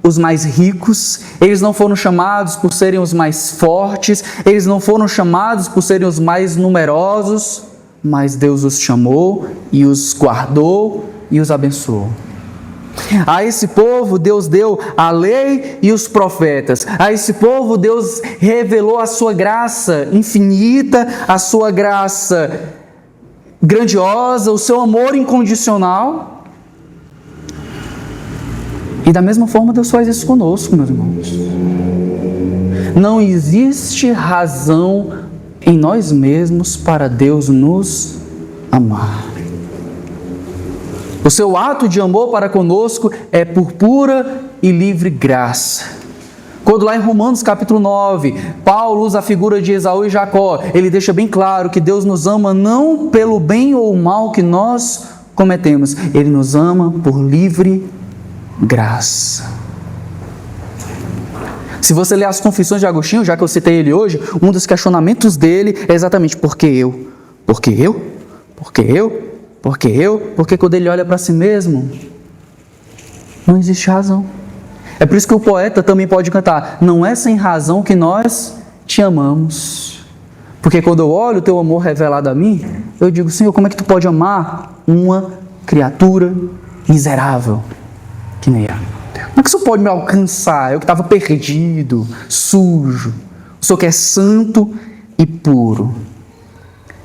os mais ricos, eles não foram chamados por serem os mais fortes, eles não foram chamados por serem os mais numerosos, mas Deus os chamou e os guardou e os abençoou. A esse povo Deus deu a lei e os profetas. A esse povo Deus revelou a sua graça infinita, a sua graça grandiosa, o seu amor incondicional. E da mesma forma Deus faz isso conosco, meus irmãos. Não existe razão em nós mesmos para Deus nos amar. O seu ato de amor para conosco é por pura e livre graça. Quando lá em Romanos capítulo 9, Paulo usa a figura de Esaú e Jacó, ele deixa bem claro que Deus nos ama não pelo bem ou mal que nós cometemos, Ele nos ama por livre graça. Se você ler as Confissões de Agostinho, já que eu citei ele hoje, um dos questionamentos dele é exatamente por que eu? Por que eu? Por que eu? Por que eu? Porque quando ele olha para si mesmo, não existe razão. É por isso que o poeta também pode cantar: não é sem razão que nós te amamos. Porque quando eu olho o teu amor revelado a mim, eu digo: Senhor, como é que tu pode amar uma criatura miserável que nem eu? Como é que o Senhor pode me alcançar? Eu que estava perdido, sujo. O Senhor que é santo e puro.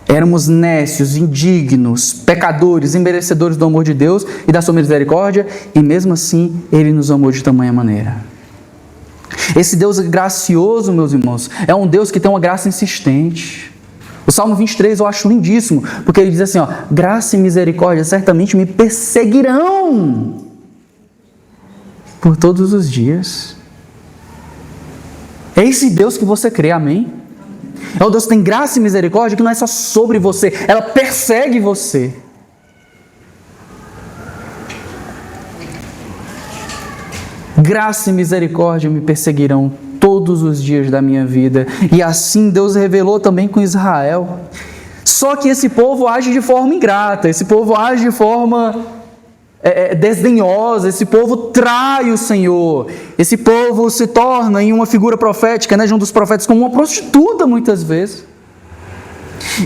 Éramos nécios, indignos, pecadores, imerecedores do amor de Deus e da sua misericórdia, e mesmo assim Ele nos amou de tamanha maneira. Esse Deus gracioso, meus irmãos, é um Deus que tem uma graça insistente. O Salmo 23 eu acho lindíssimo, porque ele diz assim, graça e misericórdia certamente me perseguirão por todos os dias. É esse Deus que você crê, amém? É o Deus que tem graça e misericórdia, que não é só sobre você, ela persegue você. Graça e misericórdia me perseguirão todos os dias da minha vida. E assim Deus revelou também com Israel. Só que esse povo age de forma ingrata, esse povo age de forma desdenhosa, esse povo trai o Senhor, esse povo se torna em uma figura profética, de um dos profetas, como uma prostituta muitas vezes.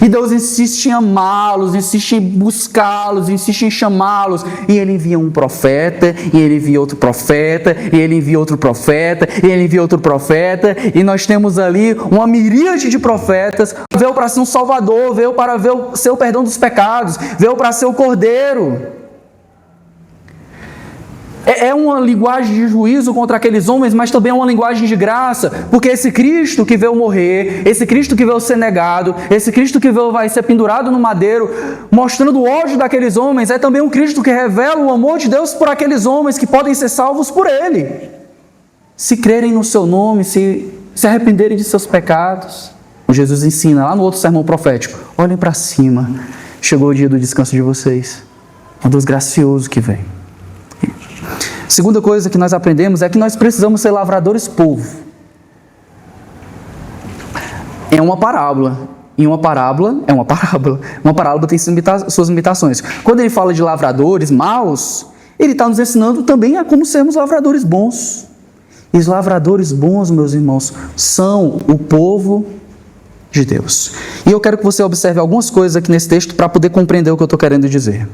E Deus insiste em amá-los, insiste em buscá-los, insiste em chamá-los, e Ele envia um profeta, e Ele envia outro profeta, e Ele envia outro profeta, e Ele envia outro profeta, e nós temos ali uma miríade de profetas. Veio para ser um salvador, veio para ser o perdão dos pecados, veio para ser o cordeiro. É uma linguagem de juízo contra aqueles homens, mas também é uma linguagem de graça, porque esse Cristo que veio morrer, esse Cristo que veio ser negado, esse Cristo que vai ser pendurado no madeiro, mostrando o ódio daqueles homens, é também um Cristo que revela o amor de Deus por aqueles homens que podem ser salvos por Ele, se crerem no seu nome, se arrependerem de seus pecados. Jesus ensina lá no outro sermão profético: olhem para cima, chegou o dia do descanso de vocês, é um Deus gracioso que vem. Segunda coisa que nós aprendemos é que nós precisamos ser lavradores povo. É uma parábola. E uma parábola é uma parábola. Uma parábola tem suas limitações. Quando ele fala de lavradores maus, ele está nos ensinando também a como sermos lavradores bons. E os lavradores bons, meus irmãos, são o povo de Deus. E eu quero que você observe algumas coisas aqui nesse texto para poder compreender o que eu estou querendo dizer.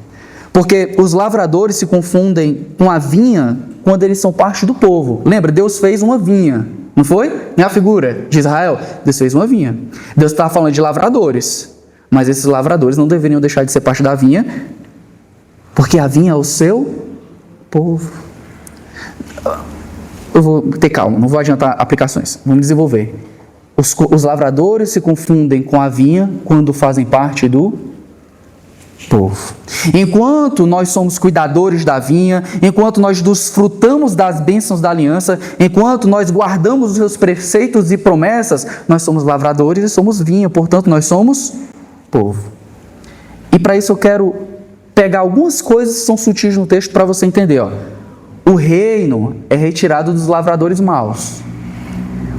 Porque os lavradores se confundem com a vinha quando eles são parte do povo. Lembra, Deus fez uma vinha, não foi? Não é a figura de Israel? Deus fez uma vinha. Deus estava falando de lavradores, mas esses lavradores não deveriam deixar de ser parte da vinha, porque a vinha é o seu povo. Eu vou ter calma, não vou adiantar aplicações, vamos desenvolver. Os lavradores se confundem com a vinha quando fazem parte do povo. Enquanto nós somos cuidadores da vinha, enquanto nós desfrutamos das bênçãos da aliança, enquanto nós guardamos os seus preceitos e promessas, nós somos lavradores e somos vinha, portanto nós somos povo. E para isso eu quero pegar algumas coisas que são sutis no texto para você entender. O reino é retirado dos lavradores maus.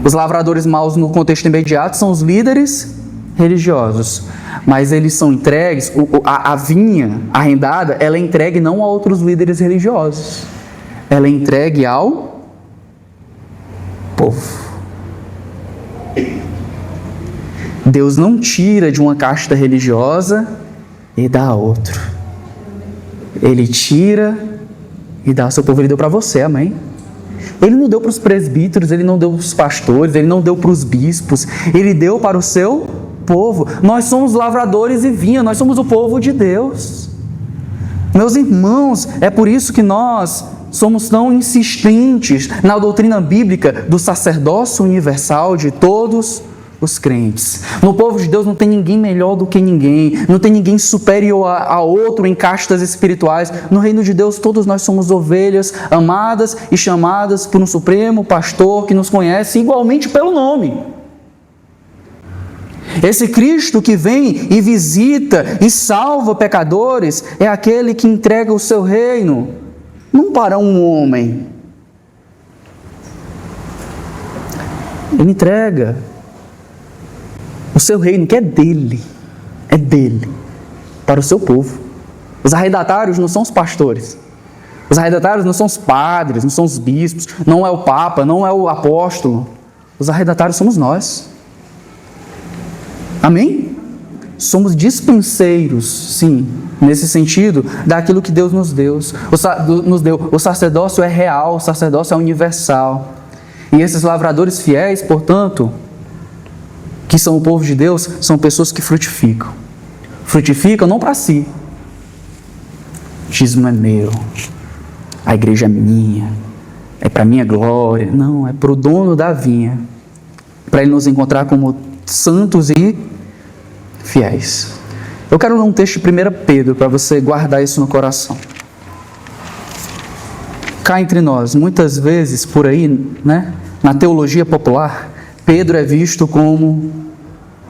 Os lavradores maus no contexto imediato são os líderes religiosos, mas eles são entregues, a vinha arrendada, ela é entregue não a outros líderes religiosos, ela é entregue ao povo. Deus não tira de uma casta religiosa e dá a outro. Ele tira e dá ao seu povo. Ele deu para você, amém? Ele não deu para os presbíteros, ele não deu para os pastores, ele não deu para os bispos, ele deu para o seu povo. Nós somos lavradores e vinha, nós somos o povo de Deus. Meus irmãos, é por isso que nós somos tão insistentes na doutrina bíblica do sacerdócio universal de todos os crentes. No povo de Deus não tem ninguém melhor do que ninguém, não tem ninguém superior a outro em castas espirituais. No reino de Deus todos nós somos ovelhas amadas e chamadas por um supremo pastor que nos conhece igualmente pelo nome. Esse Cristo que vem e visita e salva pecadores é aquele que entrega o seu reino, não para um homem. Ele entrega o seu reino, que é dele, para o seu povo. Os arrendatários não são os pastores. Os arrendatários não são os padres, não são os bispos, não é o Papa, não é o apóstolo. Os arrendatários somos nós. Amém? Somos dispenseiros, sim, nesse sentido, daquilo que Deus nos deu. O sacerdócio é real, o sacerdócio é universal. E esses lavradores fiéis, portanto, que são o povo de Deus, são pessoas que frutificam. Frutificam não para si. O dízimo é meu, a igreja é minha, é para minha glória. Não, é para o dono da vinha, para ele nos encontrar como santos e fiéis. Eu quero ler um texto de 1 Pedro para você guardar isso no coração. Cá entre nós, muitas vezes por aí, né, na teologia popular, Pedro é visto como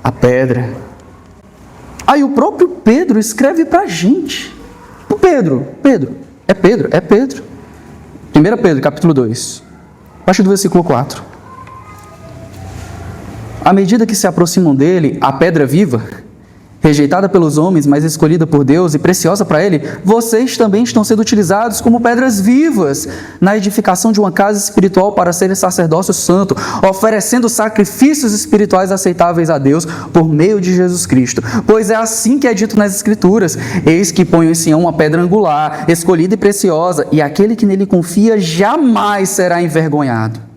a pedra. Aí o próprio Pedro escreve para a gente. O Pedro. 1 Pedro, capítulo 2, a partir do versículo 4. À medida que se aproximam dele, a pedra viva, rejeitada pelos homens, mas escolhida por Deus e preciosa para Ele, vocês também estão sendo utilizados como pedras vivas na edificação de uma casa espiritual para serem sacerdócio santo, oferecendo sacrifícios espirituais aceitáveis a Deus por meio de Jesus Cristo. Pois é assim que é dito nas Escrituras: eis que ponho em Sião uma pedra angular, escolhida e preciosa, e aquele que nele confia jamais será envergonhado.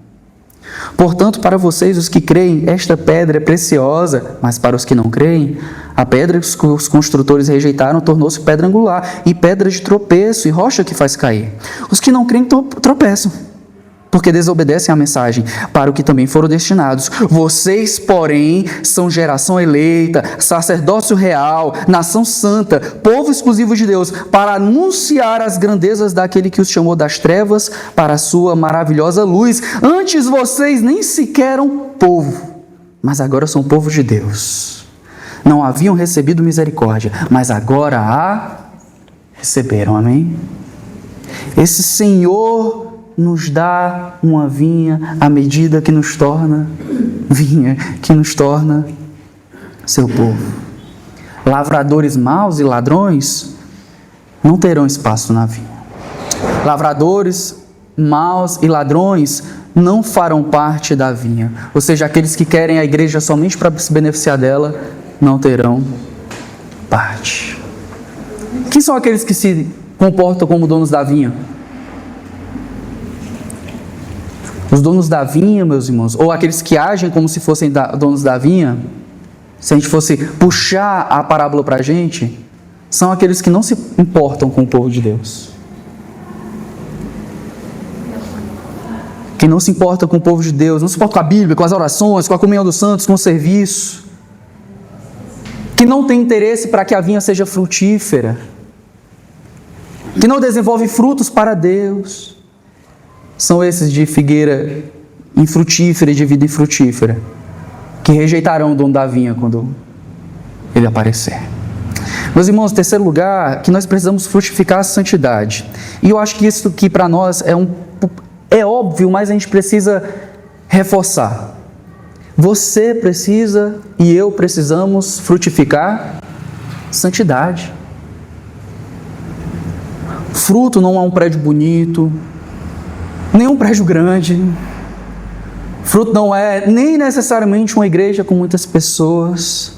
Portanto, para vocês, os que creem, esta pedra é preciosa, mas para os que não creem, a pedra que os construtores rejeitaram tornou-se pedra angular, e pedra de tropeço, e rocha que faz cair. Os que não creem tropeçam, porque desobedecem à mensagem, para o que também foram destinados. Vocês, porém, são geração eleita, sacerdócio real, nação santa, povo exclusivo de Deus, para anunciar as grandezas daquele que os chamou das trevas para a sua maravilhosa luz. Antes vocês nem sequer eram povo, mas agora são povo de Deus. Não haviam recebido misericórdia, mas agora a receberam. Amém? Esse Senhor nos dá uma vinha à medida que nos torna vinha, que nos torna seu povo. Lavradores maus e ladrões não terão espaço na vinha. Lavradores maus e ladrões não farão parte da vinha. Ou seja, aqueles que querem a igreja somente para se beneficiar dela, não terão parte. Quem são aqueles que se comportam como donos da vinha? Os donos da vinha, meus irmãos, ou aqueles que agem como se fossem donos da vinha, se a gente fosse puxar a parábola para a gente, são aqueles que não se importam com o povo de Deus. Que não se importam com o povo de Deus, não se importam com a Bíblia, com as orações, com a comunhão dos santos, com o serviço. que não tem interesse para que a vinha seja frutífera, que não desenvolve frutos para Deus, são esses de figueira infrutífera e de vida infrutífera, que rejeitarão o dono da vinha quando ele aparecer. Meus irmãos, em terceiro lugar, que nós precisamos frutificar a santidade. E eu acho que isso aqui para nós é óbvio, mas a gente precisa reforçar. Você precisa e eu precisamos frutificar santidade. Fruto não é um prédio bonito, nem um prédio grande. Fruto não é nem necessariamente uma igreja com muitas pessoas.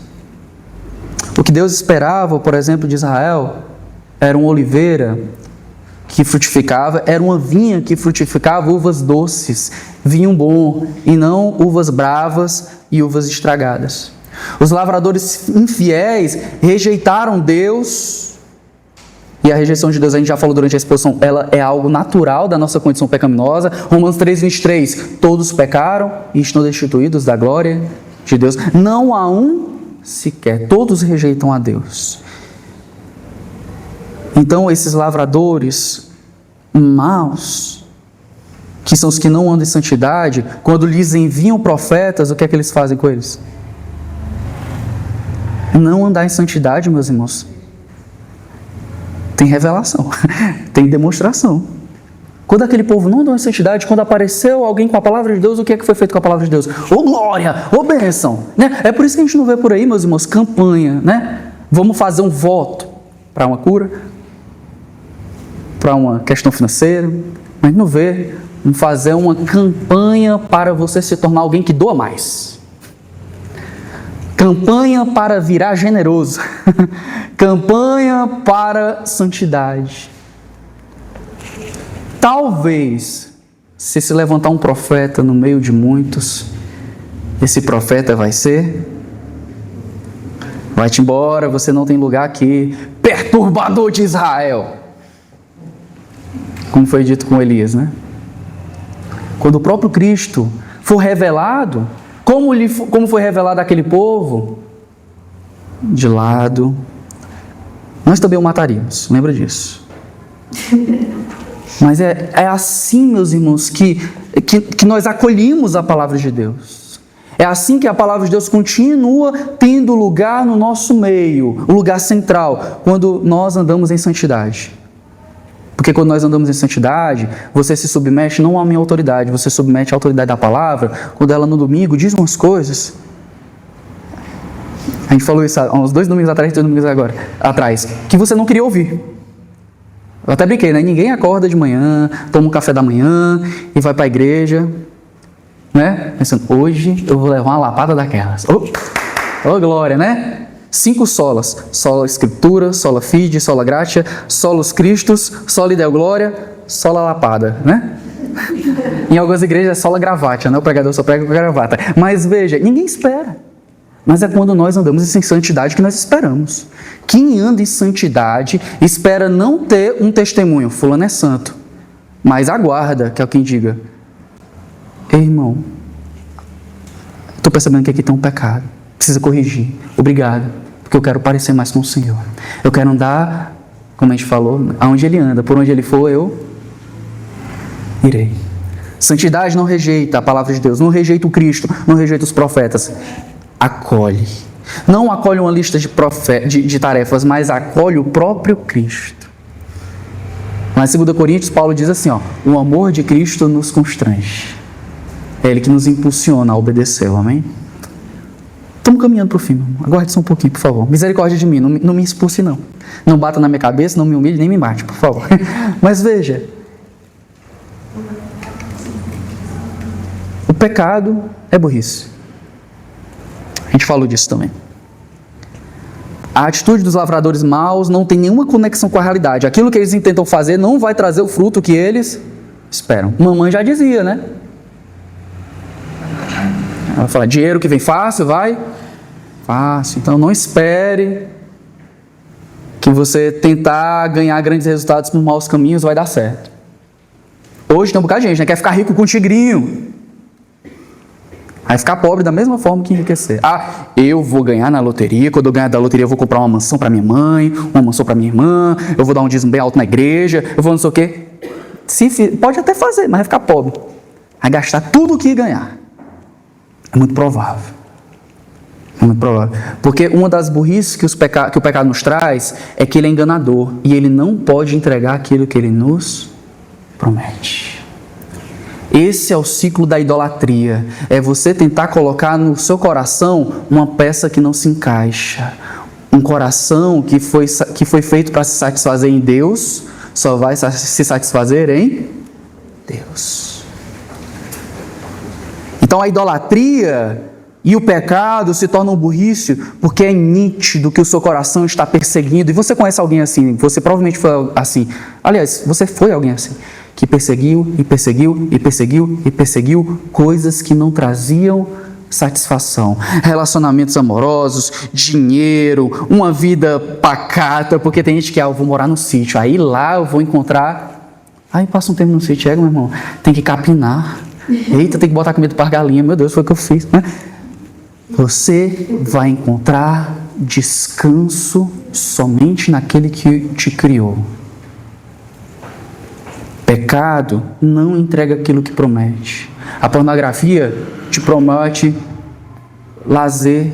O que Deus esperava, por exemplo, de Israel, era uma oliveira que frutificava, era uma vinha que frutificava uvas doces, vinho bom, e não uvas bravas e uvas estragadas. Os lavradores infiéis rejeitaram Deus, e a rejeição de Deus, a gente já falou durante a exposição, ela é algo natural da nossa condição pecaminosa. Romanos 3:23, todos pecaram e estão destituídos da glória de Deus. Não há um sequer, todos rejeitam a Deus. Então esses lavradores maus, que são os que não andam em santidade, quando lhes enviam profetas, o que é que eles fazem com eles? Não andar em santidade, meus irmãos, tem revelação, tem demonstração. Quando aquele povo não andou em santidade, quando apareceu alguém com a palavra de Deus, o que é que foi feito com a palavra de Deus? Ô glória, ô bênção, né? É por isso que a gente não vê por aí, meus irmãos, campanha, né? Vamos fazer um voto para uma cura, para uma questão financeira, mas não vê. Vamos fazer uma campanha para você se tornar alguém que doa mais. Campanha para virar generoso. Campanha para santidade. Talvez, se levantar um profeta no meio de muitos, esse profeta vai ser: vai-te embora, você não tem lugar aqui, perturbador de Israel. Como foi dito com Elias, né? Quando o próprio Cristo for revelado, como foi revelado àquele povo? De lado. Nós também o mataríamos, lembra disso? Mas é assim, meus irmãos, que nós acolhemos a palavra de Deus. É assim que a palavra de Deus continua tendo lugar no nosso meio, o lugar central, quando nós andamos em santidade. Porque quando nós andamos em santidade, você se submete não à minha autoridade, você submete à autoridade da palavra, quando ela no domingo diz umas coisas. A gente falou isso há uns 2 domingos atrás, 3 domingos atrás, que você não queria ouvir. Eu até brinquei, né? Ninguém acorda de manhã, toma um café da manhã e vai para a igreja, né? Pensando, hoje eu vou levar uma lapada daquelas. Oh, glória, né? 5 solas: sola escritura, sola fide, sola gratia, solos Christus, sola deo glória, sola lapada, né? Em algumas igrejas é sola gravatia, né? O pregador só prega com gravata. Mas veja, ninguém espera. Mas é quando nós andamos em santidade que nós esperamos. Quem anda em santidade espera não ter um testemunho, fulano é santo, mas aguarda que alguém diga: ei, irmão, estou percebendo que aqui tem um pecado, precisa corrigir, obrigado, porque eu quero parecer mais com o Senhor. Eu quero andar, como a gente falou, aonde Ele anda, por onde Ele for, eu irei. Santidade não rejeita a palavra de Deus, não rejeita o Cristo, não rejeita os profetas. Acolhe. Não acolhe uma lista de tarefas, mas acolhe o próprio Cristo. Mas em 2 Coríntios, Paulo diz assim, o amor de Cristo nos constrange. É Ele que nos impulsiona a obedecê-lo, amém? Estamos caminhando para o fim, aguarde só um pouquinho, por favor. Misericórdia de mim, não me expulse não. Não bata na minha cabeça, não me humilhe, nem me mate, por favor. Mas veja, o pecado é burrice. A gente falou disso também. A atitude dos lavradores maus não tem nenhuma conexão com a realidade. Aquilo que eles intentam fazer não vai trazer o fruto que eles esperam. Mamãe já dizia, né? Ela fala, dinheiro que vem fácil, vai fácil. Então não espere que você tentar ganhar grandes resultados por maus caminhos vai dar certo. Hoje tem um bocado de gente, né? Quer ficar rico com tigrinho. Vai ficar pobre da mesma forma que enriquecer. Ah, eu vou ganhar na loteria, quando eu ganhar da loteria eu vou comprar uma mansão para minha mãe, uma mansão para minha irmã, eu vou dar um dízimo bem alto na igreja, eu vou não sei o quê. Pode até fazer, mas vai ficar pobre. Vai gastar tudo o que ganhar. É muito provável. É muito provável. Porque uma das burrices que o pecado nos traz é que ele é enganador e ele não pode entregar aquilo que ele nos promete. Esse é o ciclo da idolatria. É você tentar colocar no seu coração uma peça que não se encaixa. Um coração que foi feito para se satisfazer em Deus, só vai se satisfazer em Deus. Então a idolatria e o pecado se tornam burrice porque é nítido que o seu coração está perseguindo. E você conhece alguém assim, você provavelmente foi assim. Aliás, você foi alguém assim, que perseguiu e perseguiu e perseguiu e perseguiu coisas que não traziam satisfação. Relacionamentos amorosos, dinheiro, uma vida pacata, porque tem gente que, eu vou morar no sítio, aí lá eu vou encontrar... Aí passa um tempo no sítio, meu irmão, tem que capinar. Eita, tem que botar comida para as galinhas, meu Deus, foi o que eu fiz, né? Você vai encontrar descanso somente naquele que te criou. Pecado não entrega aquilo que promete. A pornografia te promete lazer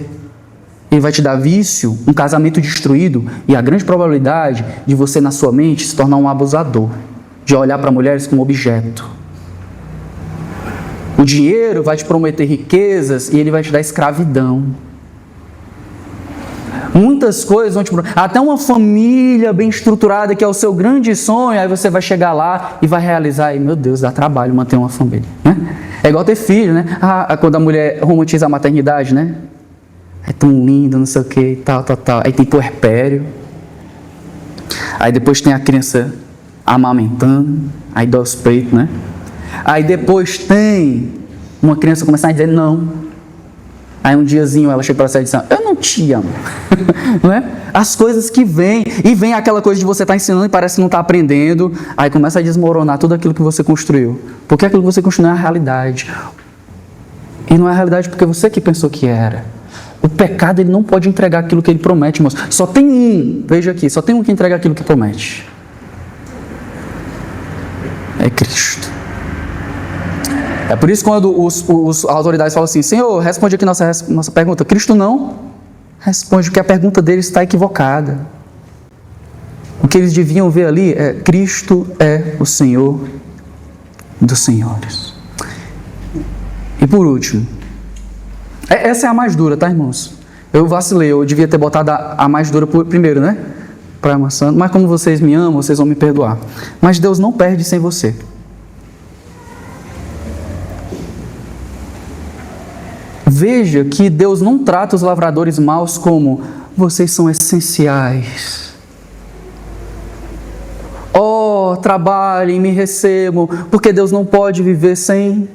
e vai te dar vício, um casamento destruído e a grande probabilidade de você na sua mente se tornar um abusador, de olhar para mulheres como objeto. O dinheiro vai te prometer riquezas e ele vai te dar escravidão. Muitas coisas vão te prometer. Até uma família bem estruturada, que é o seu grande sonho, aí você vai chegar lá e vai realizar. E, meu Deus, dá trabalho manter uma família, né? É igual ter filho, né? Quando a mulher romantiza a maternidade, né? É tão lindo, não sei o que, tal. Aí tem puerpério. Aí depois tem a criança amamentando. Aí dói os peitos, né? Aí depois tem uma criança começar a dizer não. Aí um diazinho ela chega para você e diz, eu não te amo. Não é? As coisas que vêm, e vem aquela coisa de você estar ensinando e parece que não está aprendendo, aí começa a desmoronar tudo aquilo que você construiu. Porque aquilo que você construiu é a realidade. E não é a realidade porque você que pensou que era. O pecado ele não pode entregar aquilo que ele promete, irmãos. Só tem um, veja aqui, só tem um que entrega aquilo que promete. É Cristo. É por isso que quando as autoridades falam assim, Senhor, responde aqui nossa pergunta. Cristo não responde, porque a pergunta deles está equivocada. O que eles deviam ver ali é, Cristo é o Senhor dos senhores. E por último, essa é a mais dura, tá, irmãos? Eu vacilei, eu devia ter botado a mais dura primeiro, né? Para a maçã, mas como vocês me amam, vocês vão me perdoar. Mas Deus não perde sem você. Veja que Deus não trata os lavradores maus como vocês são essenciais. Oh, trabalhem, me recebam, porque Deus não pode viver sem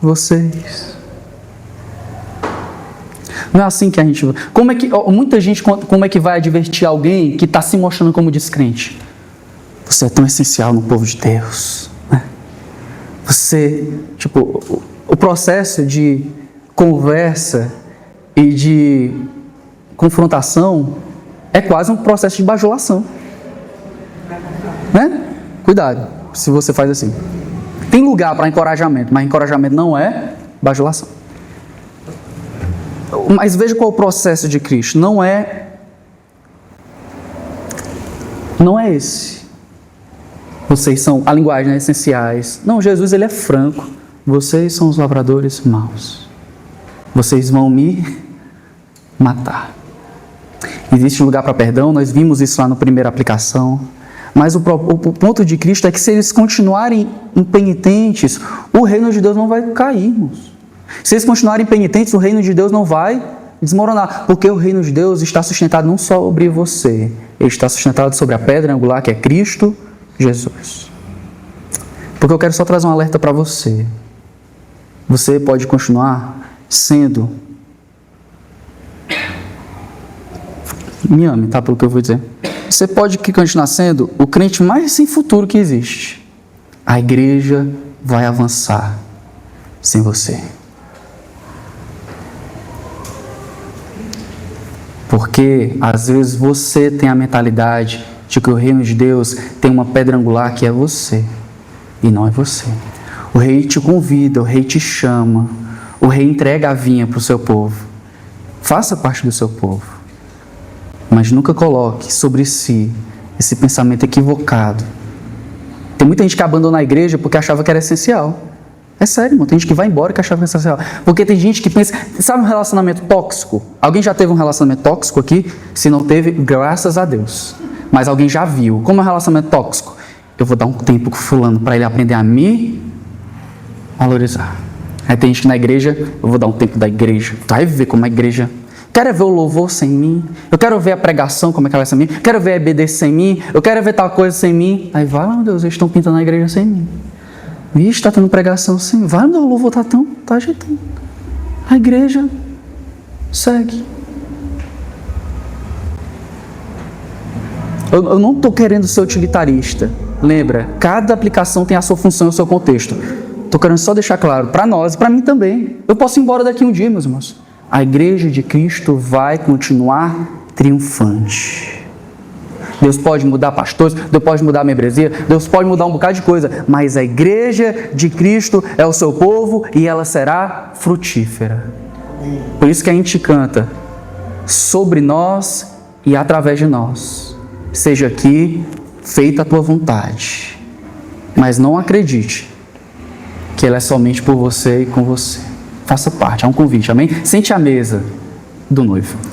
vocês. Não é assim que a gente... muita gente, como é que vai advertir alguém que está se mostrando como descrente? Você é tão essencial no povo de Deus, né? Você, o processo de conversa e de confrontação é quase um processo de bajulação, né? Cuidado se você faz assim. Tem lugar para encorajamento, mas encorajamento não é bajulação. Mas veja qual é o processo de Cristo. Não é esse. Vocês são, a linguagem é essenciais. Não, Jesus ele é franco. Vocês são os lavradores maus. Vocês vão me matar. Existe lugar para perdão, nós vimos isso lá na primeira aplicação. Mas o ponto de Cristo é que se eles continuarem impenitentes, o reino de Deus não vai cair, irmãos. Se eles continuarem penitentes, o reino de Deus não vai desmoronar, porque o reino de Deus está sustentado não sobre você, ele está sustentado sobre a pedra angular que é Cristo Jesus. Porque eu quero só trazer um alerta para você. Você pode continuar sendo, me ame, tá? Pelo que eu vou dizer. Você pode continuar sendo o crente mais sem futuro que existe. A igreja vai avançar sem você. Porque às vezes você tem a mentalidade de que o reino de Deus tem uma pedra angular que é você, e não é você. O rei te convida, o rei te chama, o rei entrega a vinha para o seu povo. Faça parte do seu povo, mas nunca coloque sobre si esse pensamento equivocado. Tem muita gente que abandona a igreja porque achava que era essencial. É sério, irmão. Tem gente que vai embora que achava que era essencial. Porque tem gente que pensa... Sabe um relacionamento tóxico? Alguém já teve um relacionamento tóxico aqui? Se não teve, graças a Deus. Mas alguém já viu. Como é um relacionamento tóxico? Eu vou dar um tempo com fulano para ele aprender a me valorizar. Aí tem gente que na igreja, eu vou dar um tempo da igreja. Tu vai ver como a igreja... Quero ver o louvor sem mim. Eu quero ver a pregação como é que ela vai sem mim. Quero ver a EBD sem mim. Eu quero ver tal coisa sem mim. Aí vai, meu Deus, eles estão pintando a igreja sem mim. Vixe, está tendo pregação sem mim. Vai, meu Deus, o louvor tá ajeitando. A igreja segue. Eu não estou querendo ser utilitarista. Lembra, cada aplicação tem a sua função e o seu contexto. Estou querendo só deixar claro, para nós e para mim também. Eu posso ir embora daqui um dia, meus irmãos. A igreja de Cristo vai continuar triunfante. Deus pode mudar pastores, Deus pode mudar a membresia, Deus pode mudar um bocado de coisa, mas a igreja de Cristo é o seu povo e ela será frutífera. Por isso que a gente canta sobre nós e através de nós. Seja aqui feita a tua vontade, mas não acredite que ela é somente por você e com você. Faça parte, é um convite, amém? Sente à mesa do noivo.